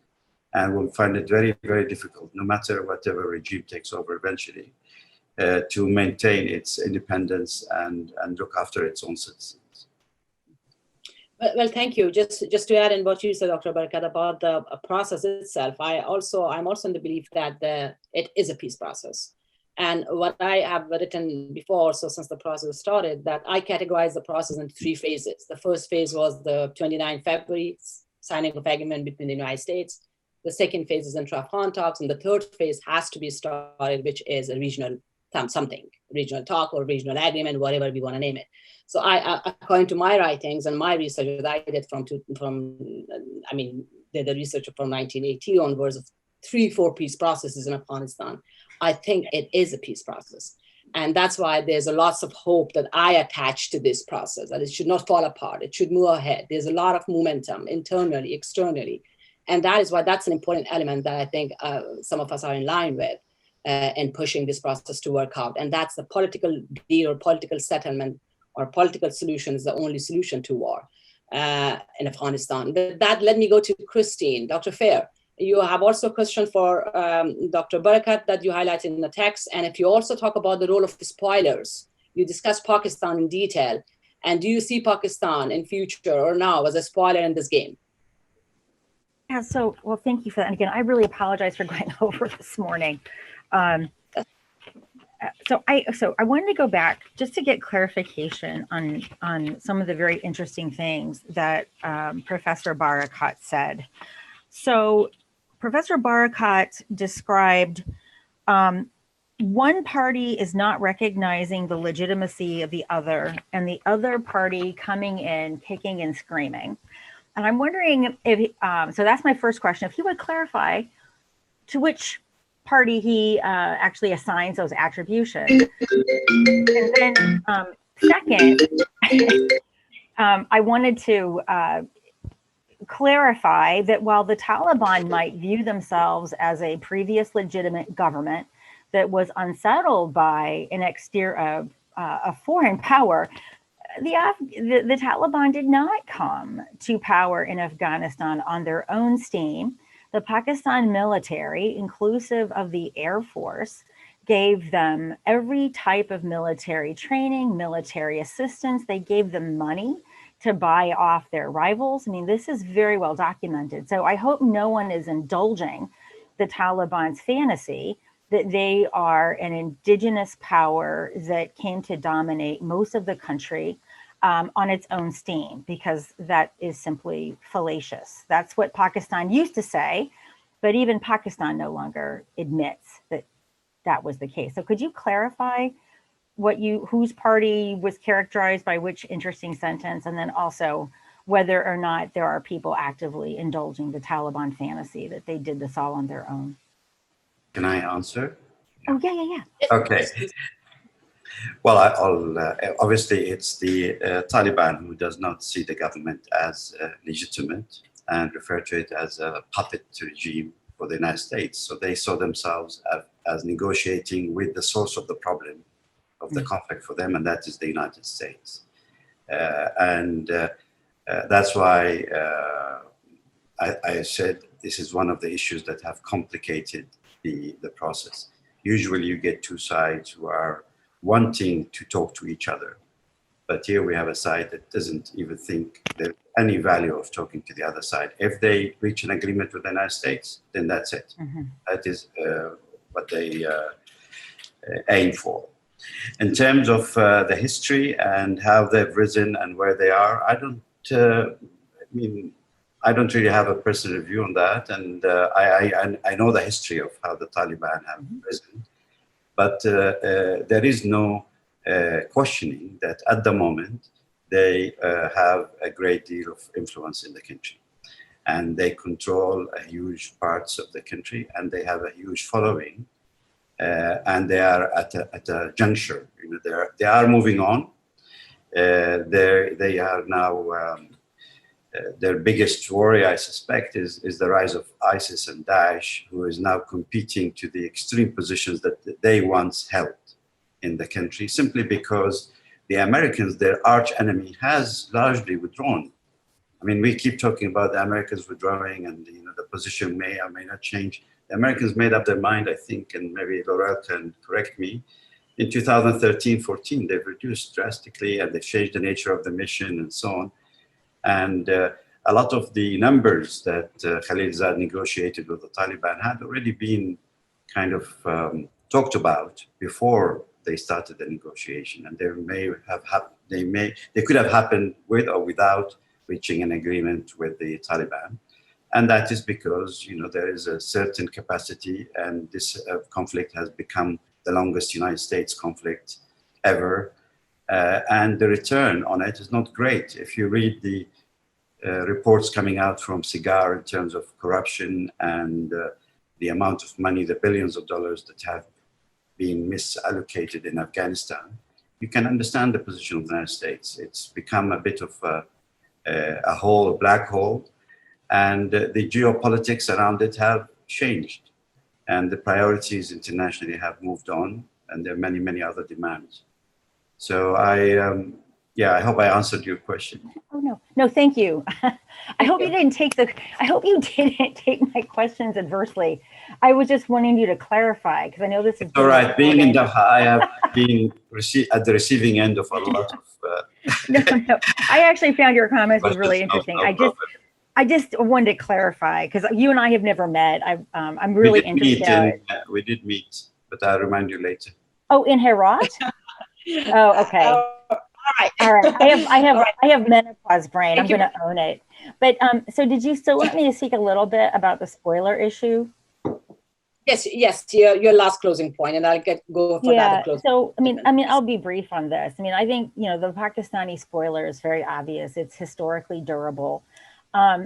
and will find it very, very difficult, no matter whatever regime takes over eventually, to maintain its independence and look after its own citizens. Well, thank you. Just to add in what you said, Dr. Barakat, about the process itself, I'm also in the belief that it is a peace process. And what I have written before, so since the process started, that I categorize the process into 3 phases. The first phase was the 29 February signing of agreement between the United States. The second phase is intra-Afghan talks, and the third phase has to be started, which is a regional regional talk or regional agreement, whatever we want to name it. So I according to my writings and my research that I did the research from 1980 onwards of 3-4 peace processes in Afghanistan, I think it is a peace process. And that's why there's a lots of hope that I attach to this process, that it should not fall apart. It should move ahead. There's a lot of momentum internally, externally. And that is why that's an important element that I think some of us are in line with in pushing this process to work out. And that's the political deal or political settlement or political solution is the only solution to war in Afghanistan. With that, let me go to Christine. Dr. Fair, you have also a question for Dr. Barakat that you highlighted in the text. And if you also talk about the role of the spoilers, you discuss Pakistan in detail. And do you see Pakistan in future or now as a spoiler in this game? Yeah, well, thank you for that. And again, I really apologize for going over this morning. So I wanted to go back just to get clarification on some of the very interesting things that Professor Barakat said. So Professor Barakat described one party is not recognizing the legitimacy of the other, and the other party coming in, kicking and screaming. And I'm wondering if, so that's my first question, if he would clarify to which party he actually assigns those attributions. And then second, I wanted to clarify that while the Taliban might view themselves as a previous legitimate government that was unsettled by an exterior, a foreign power, the Taliban did not come to power in Afghanistan on their own steam. The Pakistan military, inclusive of the Air Force, gave them every type of military training, military assistance. They gave them money to buy off their rivals. I mean, this is very well documented. So I hope no one is indulging the Taliban's fantasy that they are an indigenous power that came to dominate most of the country on its own steam, because that is simply fallacious. That's what Pakistan used to say, but even Pakistan no longer admits that that was the case. So could you clarify whose party was characterized by which interesting sentence, and then also whether or not there are people actively indulging the Taliban fantasy that they did this all on their own? Can I answer? Oh, yeah. Okay. Well, obviously it's the Taliban who does not see the government as legitimate and refer to it as a puppet regime for the United States. So they saw themselves as negotiating with the source of the problem of the conflict for them, and that is the United States. That's why I said this is one of the issues that have complicated the process. Usually you get two sides who are wanting to talk to each other. But here we have a side that doesn't even think there's any value of talking to the other side. If they reach an agreement with the United States, then that's it. Mm-hmm. That is what they aim for. In terms of the history and how they've risen and where they are, I don't really have a personal view on that. And I know the history of how the Taliban have risen. But there is no questioning that at the moment they have a great deal of influence in the country, and they control a huge parts of the country, and they have a huge following, and they are at a juncture. They are moving on. They are now. Their biggest worry, I suspect, is the rise of ISIS and Daesh, who is now competing to the extreme positions that they once held in the country, simply because the Americans, their arch enemy, has largely withdrawn. I mean, we keep talking about the Americans withdrawing, and the position may or may not change. The Americans made up their mind, I think, and maybe Laurel can correct me. In 2013-14, they've reduced drastically, and they've changed the nature of the mission and so on. And a lot of the numbers that Khalilzad negotiated with the Taliban had already been kind of talked about before they started the negotiation, and they could have happened with or without reaching an agreement with the Taliban, and that is because there is a certain capacity, and this conflict has become the longest United States conflict ever. And the return on it is not great. If you read the reports coming out from SIGAR in terms of corruption and the amount of money, the billions of dollars that have been misallocated in Afghanistan, you can understand the position of the United States. It's become a bit of a black hole, and the geopolitics around it have changed, and the priorities internationally have moved on, and there are many, many other demands. So I hope I answered your question. Oh no, thank you. I hope you didn't take my questions adversely. I was just wanting you to clarify, because I know this is all right. Being in Doha, I have been at the receiving end of a lot of. No. I actually found your comments was really interesting. I just wanted to clarify, because you and I have never met. I'm really interested. We did meet, but I'll remind you later. Oh, in Herat? Oh, okay. All right. I have menopause brain. I'm going to own it. But so did you still want me to speak a little bit about the spoiler issue? Yes. Your last closing point, and I'll go for that. So I mean, I'll be brief on this. I mean, I think the Pakistani spoiler is very obvious. It's historically durable.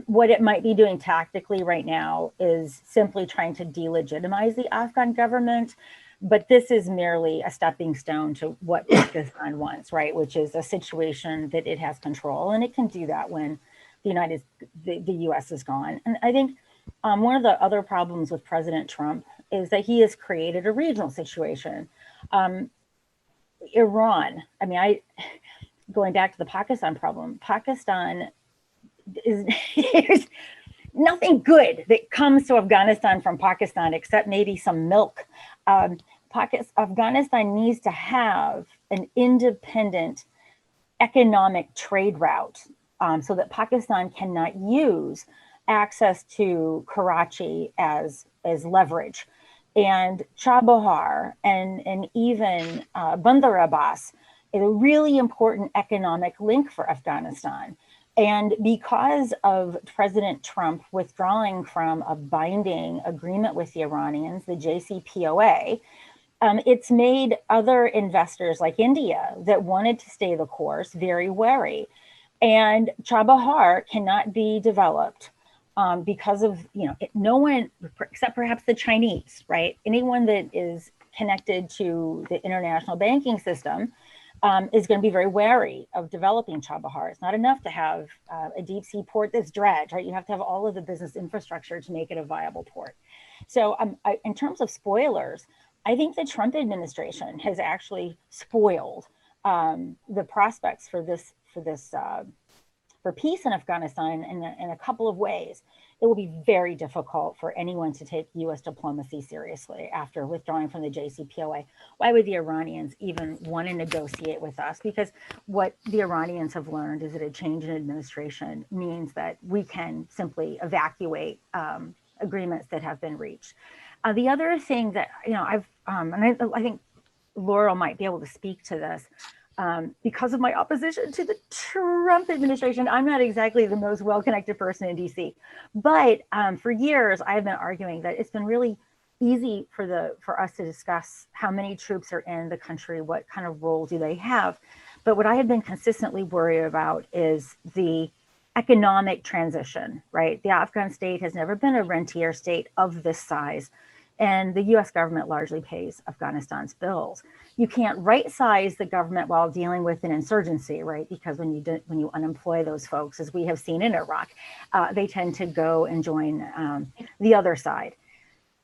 What it might be doing tactically right now is simply trying to delegitimize the Afghan government. But this is merely a stepping stone to what Pakistan wants, right? Which is a situation that it has control, and it can do that when the U.S. is gone. And I think one of the other problems with President Trump is that he has created a regional situation. Iran. I mean, going back to the Pakistan problem. Pakistan there's nothing good that comes to Afghanistan from Pakistan except maybe some milk. Afghanistan needs to have an independent economic trade route so that Pakistan cannot use access to Karachi as leverage. And Chabahar and even Bandar Abbas is a really important economic link for Afghanistan. And because of President Trump withdrawing from a binding agreement with the Iranians, the JCPOA, it's made other investors like India that wanted to stay the course very wary. And Chabahar cannot be developed because of, no one, except perhaps the Chinese, right? Anyone that is connected to the international banking system is going to be very wary of developing Chabahar. It's not enough to have a deep sea port that's dredged, right? You have to have all of the business infrastructure to make it a viable port. So in terms of spoilers, I think the Trump administration has actually spoiled the prospects for peace in Afghanistan in a couple of ways. It will be very difficult for anyone to take U.S. diplomacy seriously after withdrawing from the JCPOA. Why would the Iranians even want to negotiate with us? Because what the Iranians have learned is that a change in administration means that we can simply evacuate agreements that have been reached. The other thing that, I think Laurel might be able to speak to this, because of my opposition to the Trump administration, I'm not exactly the most well-connected person in DC. But for years, I've been arguing that it's been really easy for us to discuss how many troops are in the country, what kind of role do they have. But what I have been consistently worried about is the economic transition, right? The Afghan state has never been a rentier state of this size. And the US government largely pays Afghanistan's bills. You can't right-size the government while dealing with an insurgency, right? Because when you unemploy those folks, as we have seen in Iraq, they tend to go and join the other side.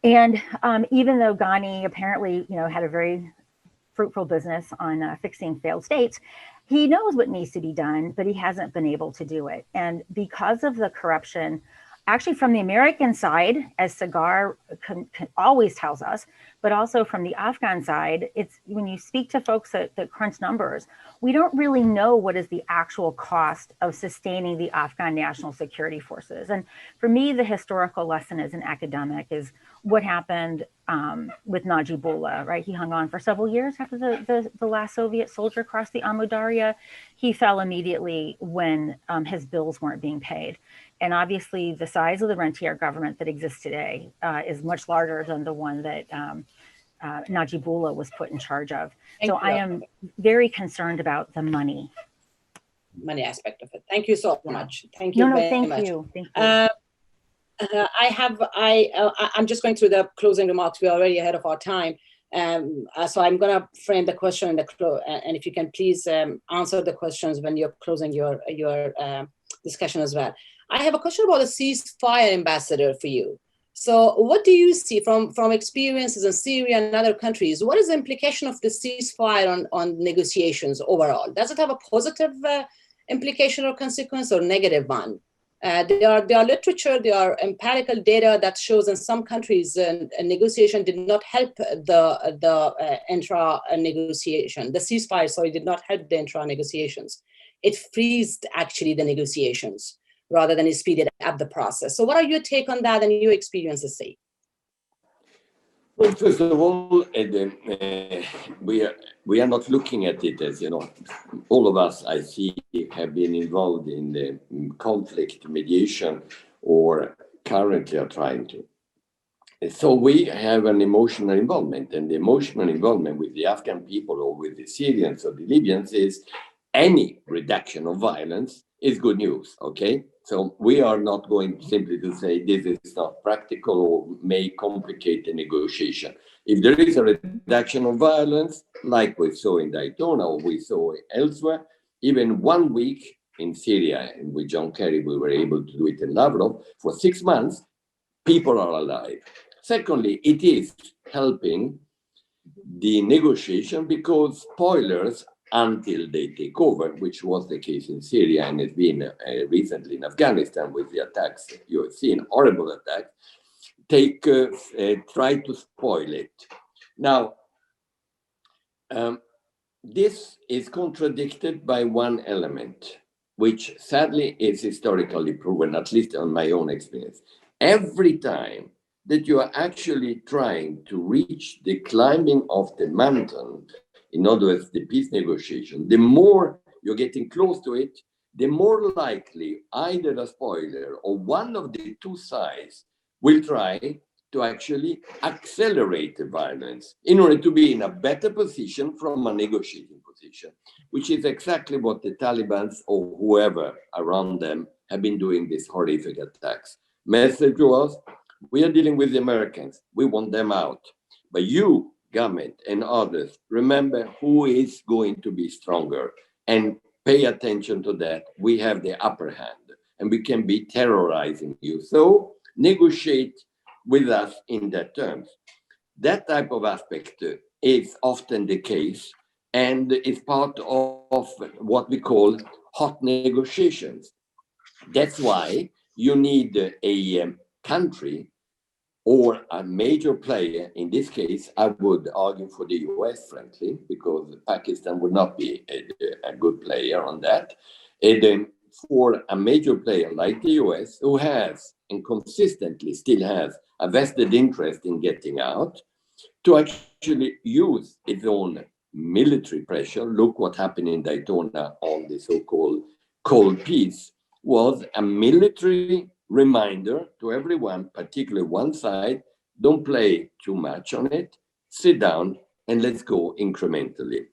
And even though Ghani apparently, had a very fruitful business on fixing failed states, he knows what needs to be done, but he hasn't been able to do it. And because of the corruption, actually from the American side, as Sagar always tells us, but also from the Afghan side, it's when you speak to folks that crunch numbers, we don't really know what is the actual cost of sustaining the Afghan national security forces. And for me, the historical lesson as an academic is what happened with Najibullah, right? He hung on for several years after the last Soviet soldier crossed the Amu Darya. He fell immediately when his bills weren't being paid. And obviously the size of the rentier government that exists today is much larger than the one that Najibullah was put in charge of. So I am very concerned about the money aspect of it. Thank you so much. Thank you very much. Thank you. I'm just going through the closing remarks. We're already ahead of our time. So I'm going to frame the question and if you can please answer the questions when you're closing your discussion as well. I have a question about the ceasefire, Ambassador, for you. So what do you see from experiences in Syria and other countries? What is the implication of the ceasefire on negotiations overall? Does it have a positive implication or consequence or negative one? There are literature, there are empirical data that shows in some countries a negotiation did not help the intra-negotiation. The ceasefire, did not help the intra-negotiations. It freezed actually the negotiations rather than speeded up the process. So what are your take on that and your experiences, say? Well, first of all, we are not looking at it as, all of us, I see, have been involved in the conflict mediation or currently are trying to. So we have an emotional involvement, and the emotional involvement with the Afghan people or with the Syrians or the Libyans is any reduction of violence is good news, okay? So we are not going simply to say this is not practical or may complicate the negotiation. If there is a reduction of violence, like we saw in Daytona or we saw elsewhere, even 1 week in Syria, and with John Kerry, we were able to do it in Lavrov, for 6 months, people are alive. Secondly, it is helping the negotiation because spoilers until they take over, which was the case in Syria and has been recently in Afghanistan with the attacks you have seen, horrible attacks, try to spoil it. Now, this is contradicted by one element, which sadly is historically proven, at least on my own experience. Every time that you are actually trying to reach the climbing of the mountain in other words, the peace negotiation, the more you're getting close to it, the more likely either a spoiler or one of the two sides will try to actually accelerate the violence in order to be in a better position from a negotiating position, which is exactly what the Taliban or whoever around them have been doing these horrific attacks. Message was, we are dealing with the Americans. We want them out. But you, government and others, remember who is going to be stronger and pay attention to that. We have the upper hand and we can be terrorizing you. So negotiate with us in that terms. That type of aspect is often the case and is part of what we call hot negotiations. That's why you need a country or a major player. In this case, I would argue for the US, frankly, because Pakistan would not be a good player on that. And then for a major player like the US, who has and consistently still has a vested interest in getting out, to actually use its own military pressure, look what happened in Daytona on the so-called cold peace, was a military reminder to everyone, particularly one side, don't play too much on it, sit down and let's go incrementally.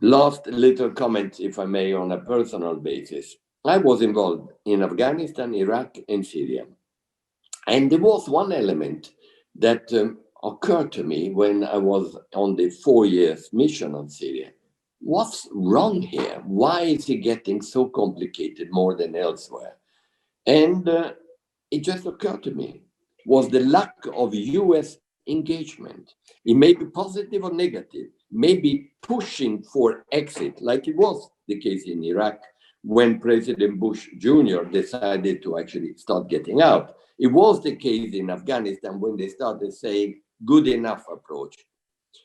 Last little comment, if I may, on a personal basis. I was involved in Afghanistan, Iraq, and Syria. And there was one element that occurred to me when I was on the 4 years mission on Syria. What's wrong here? Why is it getting so complicated more than elsewhere? And it just occurred to me, was the lack of US engagement. It may be positive or negative, maybe pushing for exit, like it was the case in Iraq when President Bush Jr. decided to actually start getting out. It was the case in Afghanistan when they started saying good enough approach.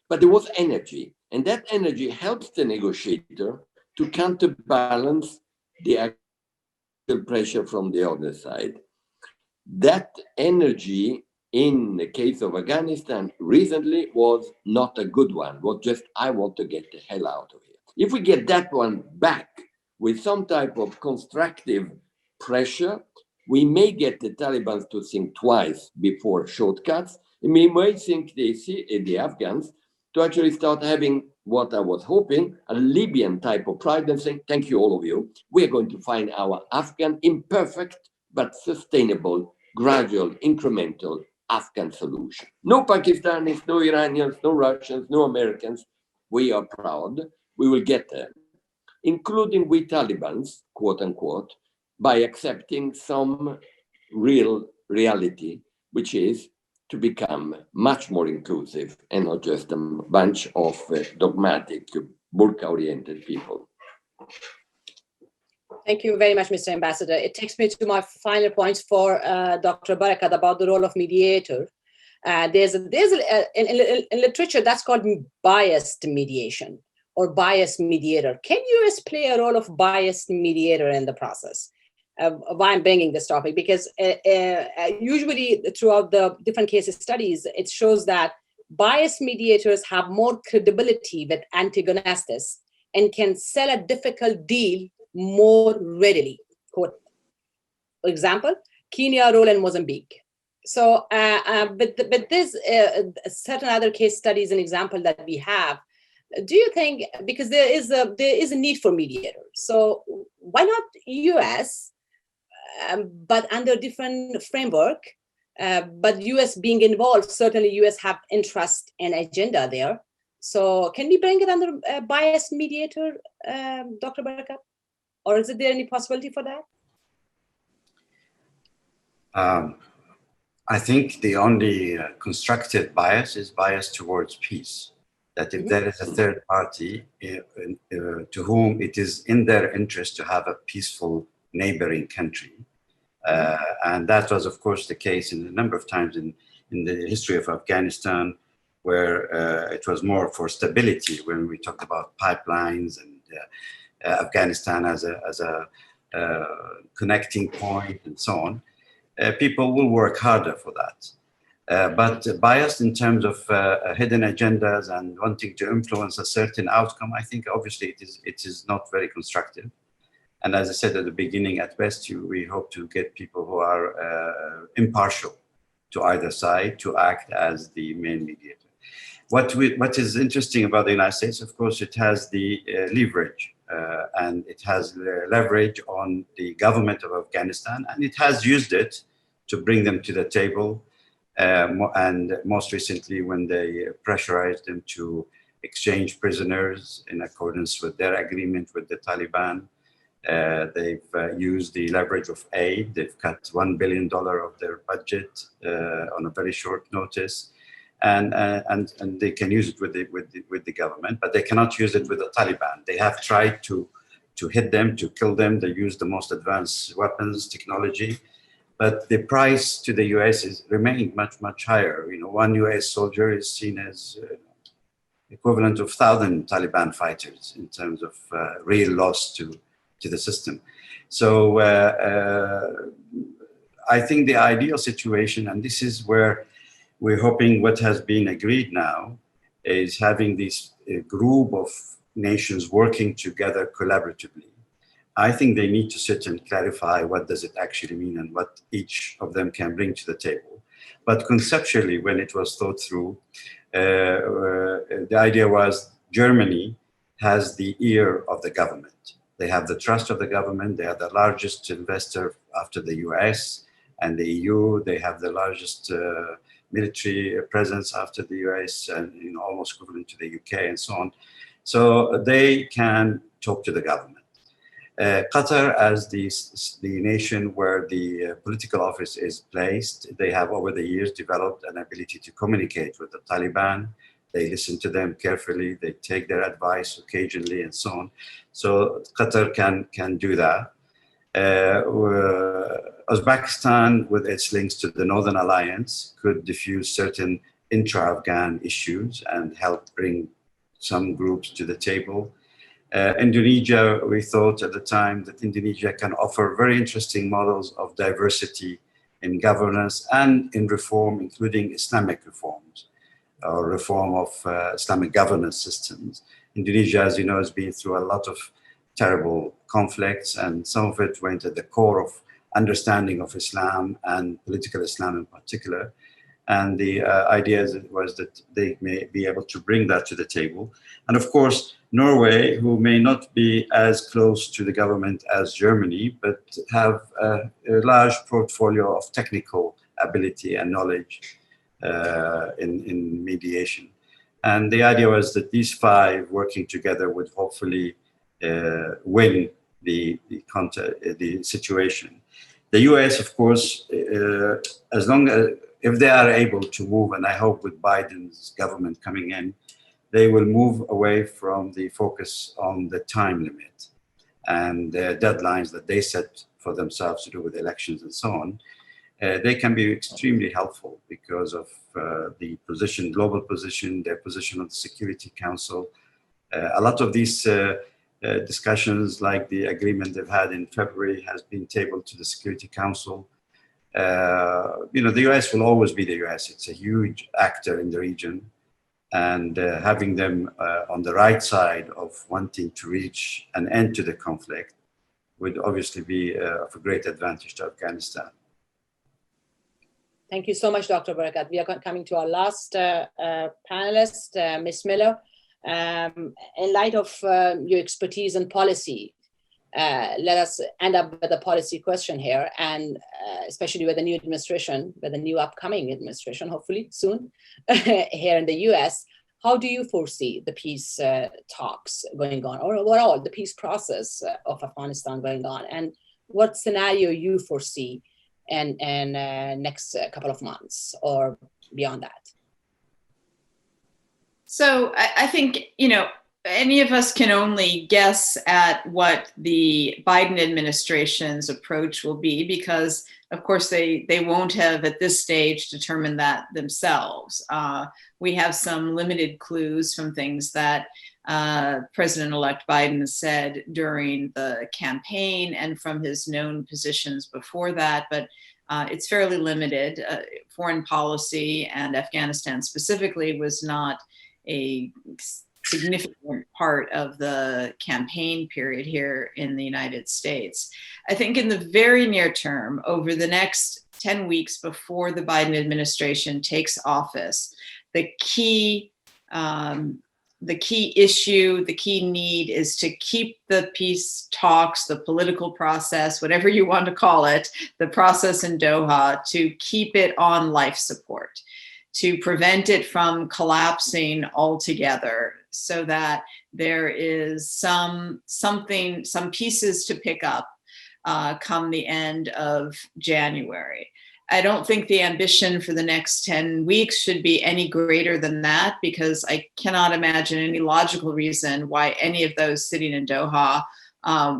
But there was energy, and that energy helps the negotiator to counterbalance the actual pressure from the other side. That energy in the case of Afghanistan recently was not a good one, was just, I want to get the hell out of here. If we get that one back with some type of constructive pressure, we may get the Taliban to think twice before shortcuts. And we may think the Afghans to actually start having what I was hoping, a Libyan type of pride and saying, thank you, all of you. We are going to find our Afghan imperfect but sustainable, gradual, incremental Afghan solution. No Pakistanis, no Iranians, no Russians, no Americans. We are proud. We will get there, including we Talibans, quote unquote, by accepting some real reality, which is to become much more inclusive and not just a bunch of dogmatic, burqa-oriented people. Thank you very much, Mr. Ambassador. It takes me to my final points for Dr. Barakat about the role of mediator. There's in literature that's called biased mediation or biased mediator. Can US play a role of biased mediator in the process? Why I'm bringing this topic, because usually throughout the different case studies, it shows that biased mediators have more credibility with antagonists and can sell a difficult deal more readily. Quote, for example, Kenya role in Mozambique. So, but there's certain other case studies and example that we have. Do you think, because there is a need for mediators, so why not US, but under different framework, but US being involved, certainly US have interest and agenda there. So can we bring it under a biased mediator, Dr. Barakat? Or is there any possibility for that? I think the only constructive bias is bias towards peace. That if there is a third party to whom it is in their interest to have a peaceful neighboring country, and that was, of course, the case in a number of times in the history of Afghanistan, where it was more for stability when we talked about pipelines and Afghanistan as a connecting point and so on. People will work harder for that. but biased in terms of hidden agendas and wanting to influence a certain outcome. I think obviously it is not very constructive. And as I said at the beginning, at best, we hope to get people who are impartial to either side to act as the main mediator. What is interesting about the United States, of course, it has the leverage, and it has leverage on the government of Afghanistan, and it has used it to bring them to the table. And most recently, when they pressurized them to exchange prisoners in accordance with their agreement with the Taliban, they've used the leverage of aid. They've cut $1 billion of their budget on a very short notice. And they can use it with the government, but they cannot use it with the Taliban. They have tried to hit them, to kill them. They use the most advanced weapons, technology, but the price to the US is remained much higher. You know, one US soldier is seen as equivalent of 1,000 Taliban fighters in terms of real loss to the system. So I think the ideal situation, and this is where we're hoping what has been agreed now, is having this group of nations working together collaboratively. I think they need to sit and clarify what does it actually mean and what each of them can bring to the table. But conceptually, when it was thought through, the idea was Germany has the ear of the government. They have the trust of the government. They are the largest investor after the US and the EU. They have the largest military presence after the US and almost equivalent to the UK and so on. So they can talk to the government. Qatar, as the nation where the political office is placed, they have over the years developed an ability to communicate with the Taliban. They listen to them carefully. They take their advice occasionally and so on. So Qatar can do that. Uzbekistan, with its links to the Northern Alliance, could diffuse certain intra-Afghan issues and help bring some groups to the table. Indonesia, we thought at the time that Indonesia can offer very interesting models of diversity in governance and in reform, including Islamic reforms or reform of Islamic governance systems. Indonesia, as you know, has been through a lot of terrible conflicts, and some of it went at the core of understanding of Islam and political Islam in particular. And the idea was that they may be able to bring that to the table. And of course, Norway, who may not be as close to the government as Germany, but have a large portfolio of technical ability and knowledge in mediation. And the idea was that these five working together would hopefully win the situation. The US, of course, as long as, if they are able to move, and I hope with Biden's government coming in, they will move away from the focus on the time limit and the deadlines that they set for themselves to do with elections and so on. They can be extremely helpful because of the position, global position, their position on the Security Council. A lot of these discussions, like the agreement they've had in February, has been tabled to the Security Council. The US will always be the US. It's a huge actor in the region, and having them on the right side of wanting to reach an end to the conflict would obviously be of a great advantage to Afghanistan. Thank you so much, Dr. Barakat. We are coming to our last panelist, Ms. Miller. In light of your expertise in policy, let us end up with a policy question here, and especially with the new administration, with the new upcoming administration, hopefully soon, here in the US, how do you foresee the peace talks going on, or overall the peace process of Afghanistan going on, and what scenario you foresee in next couple of months or beyond that? So I think, any of us can only guess at what the Biden administration's approach will be, because of course they won't have at this stage determined that themselves. We have some limited clues from things that President-elect Biden said during the campaign and from his known positions before that, but it's fairly limited. Foreign policy, and Afghanistan specifically, was not a significant part of the campaign period here in the United States. I think in the very near term, over the next 10 weeks before the Biden administration takes office, the key issue, the key need is to keep the peace talks, the political process, whatever you want to call it, the process in Doha, to keep it on life support, to prevent it from collapsing altogether, so that there is some pieces to pick up come the end of January. I don't think the ambition for the next 10 weeks should be any greater than that, because I cannot imagine any logical reason why any of those sitting in Doha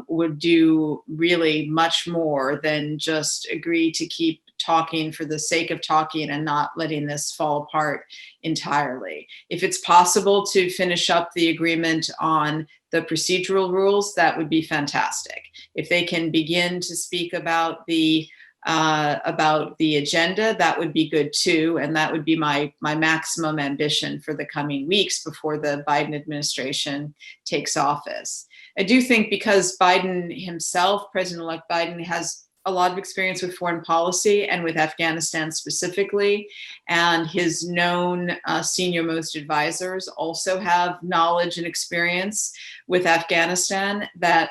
would do really much more than just agree to keep talking for the sake of talking and not letting this fall apart entirely. If it's possible to finish up the agreement on the procedural rules, that would be fantastic. If they can begin to speak about the agenda, that would be good too, and that would be my maximum ambition for the coming weeks before the Biden administration takes office. I do think, because Biden himself, President-elect Biden, has a lot of experience with foreign policy and with Afghanistan specifically, and his known senior-most advisors also have knowledge and experience with Afghanistan, that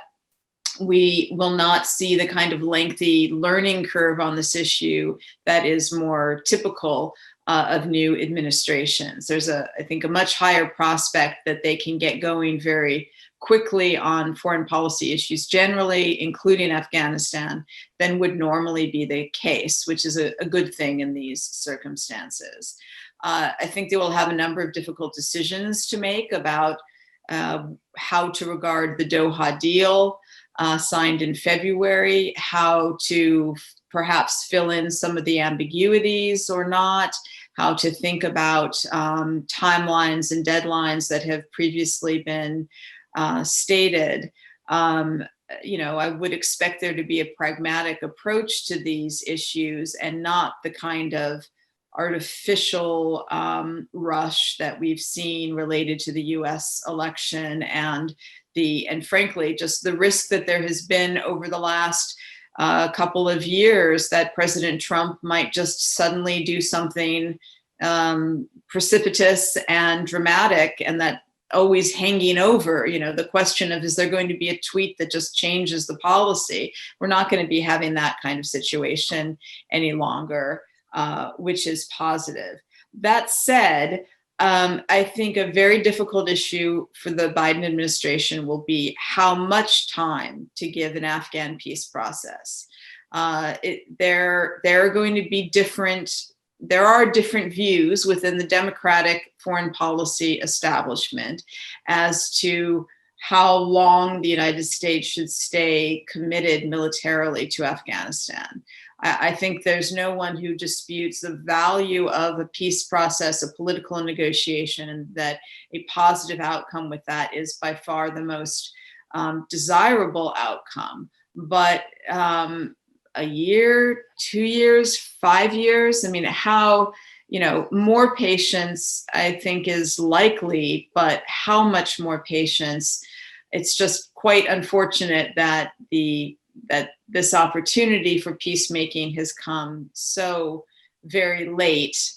we will not see the kind of lengthy learning curve on this issue that is more typical of new administrations. There's I think, a much higher prospect that they can get going very quickly on foreign policy issues generally, including Afghanistan, than would normally be the case, which is a good thing in these circumstances. I think they will have a number of difficult decisions to make about how to regard the Doha deal signed in February, how to perhaps fill in some of the ambiguities or not, how to think about timelines and deadlines that have previously been stated. I would expect there to be a pragmatic approach to these issues, and not the kind of artificial rush that we've seen related to the US election, and frankly, just the risk that there has been over the last couple of years that President Trump might just suddenly do something precipitous and dramatic, and that always hanging over, the question of, is there going to be a tweet that just changes the policy? We're not going to be having that kind of situation any longer, which is positive. That said, I think a very difficult issue for the Biden administration will be how much time to give an Afghan peace process. There are going to be there are different views within the Democratic foreign policy establishment as to how long the United States should stay committed militarily to Afghanistan. I think there's no one who disputes the value of a peace process, a political negotiation, and that a positive outcome with that is by far the most desirable outcome. But a year, 2 years, 5 years, more patience, I think, is likely, but how much more patience? It's just quite unfortunate that this opportunity for peacemaking has come so very late.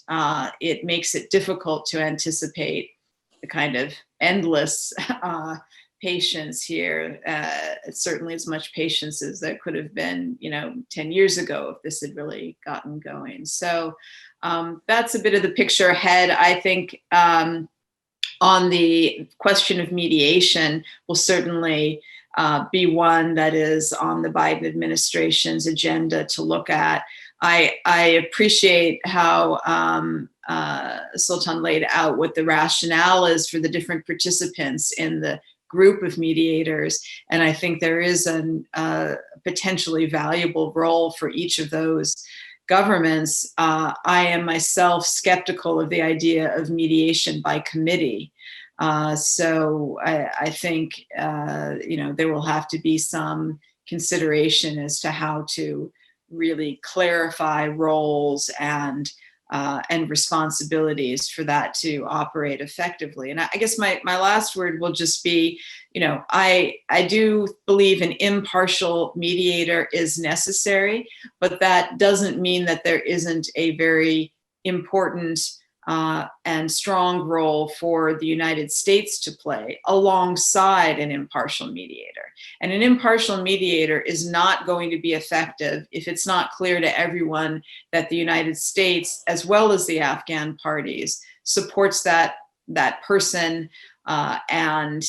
It makes it difficult to anticipate the kind of endless patience here. Certainly as much patience as there could have been, 10 years ago if this had really gotten going. So that's a bit of the picture ahead. I think on the question of mediation will certainly be one that is on the Biden administration's agenda to look at. I appreciate how Sultan laid out what the rationale is for the different participants in the group of mediators, and I think there is a potentially valuable role for each of those governments. I am myself skeptical of the idea of mediation by committee. So I think, there will have to be some consideration as to how to really clarify roles and responsibilities for that to operate effectively. And I guess my last word will just be, I do believe an impartial mediator is necessary, but that doesn't mean that there isn't a very important and strong role for the United States to play alongside an impartial mediator. And an impartial mediator is not going to be effective if it's not clear to everyone that the United States, as well as the Afghan parties, supports that person and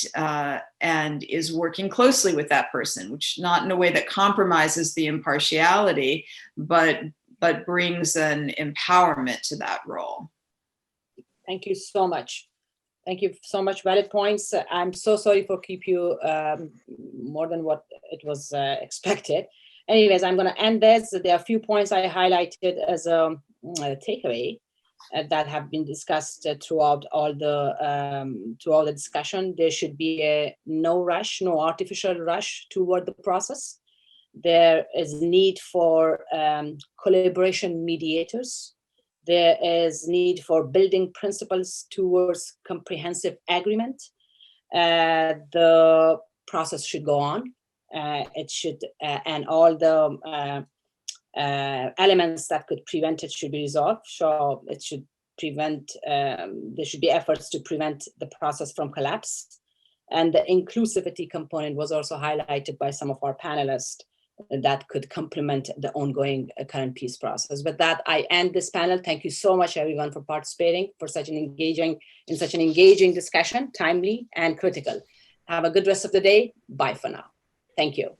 is working closely with that person, which not in a way that compromises the impartiality, but brings an empowerment to that role. Thank you so much. Thank you so much. Valid points. I'm so sorry for keep you more than what it was expected. Anyways, I'm going to end this. There are a few points I highlighted as a takeaway that have been discussed throughout all the discussion. There should be no rush, no artificial rush toward the process. There is need for collaboration mediators. There is need for building principles towards comprehensive agreement. The process should go on. It should, and all the elements that could prevent it should be resolved. So it should prevent, there should be efforts to prevent the process from collapse. And the inclusivity component was also highlighted by some of our panelists that could complement the ongoing current peace process. With that, I end this panel. Thank you so much, everyone, for participating in such an engaging discussion, timely and critical. Have a good rest of the day. Bye for now. Thank you.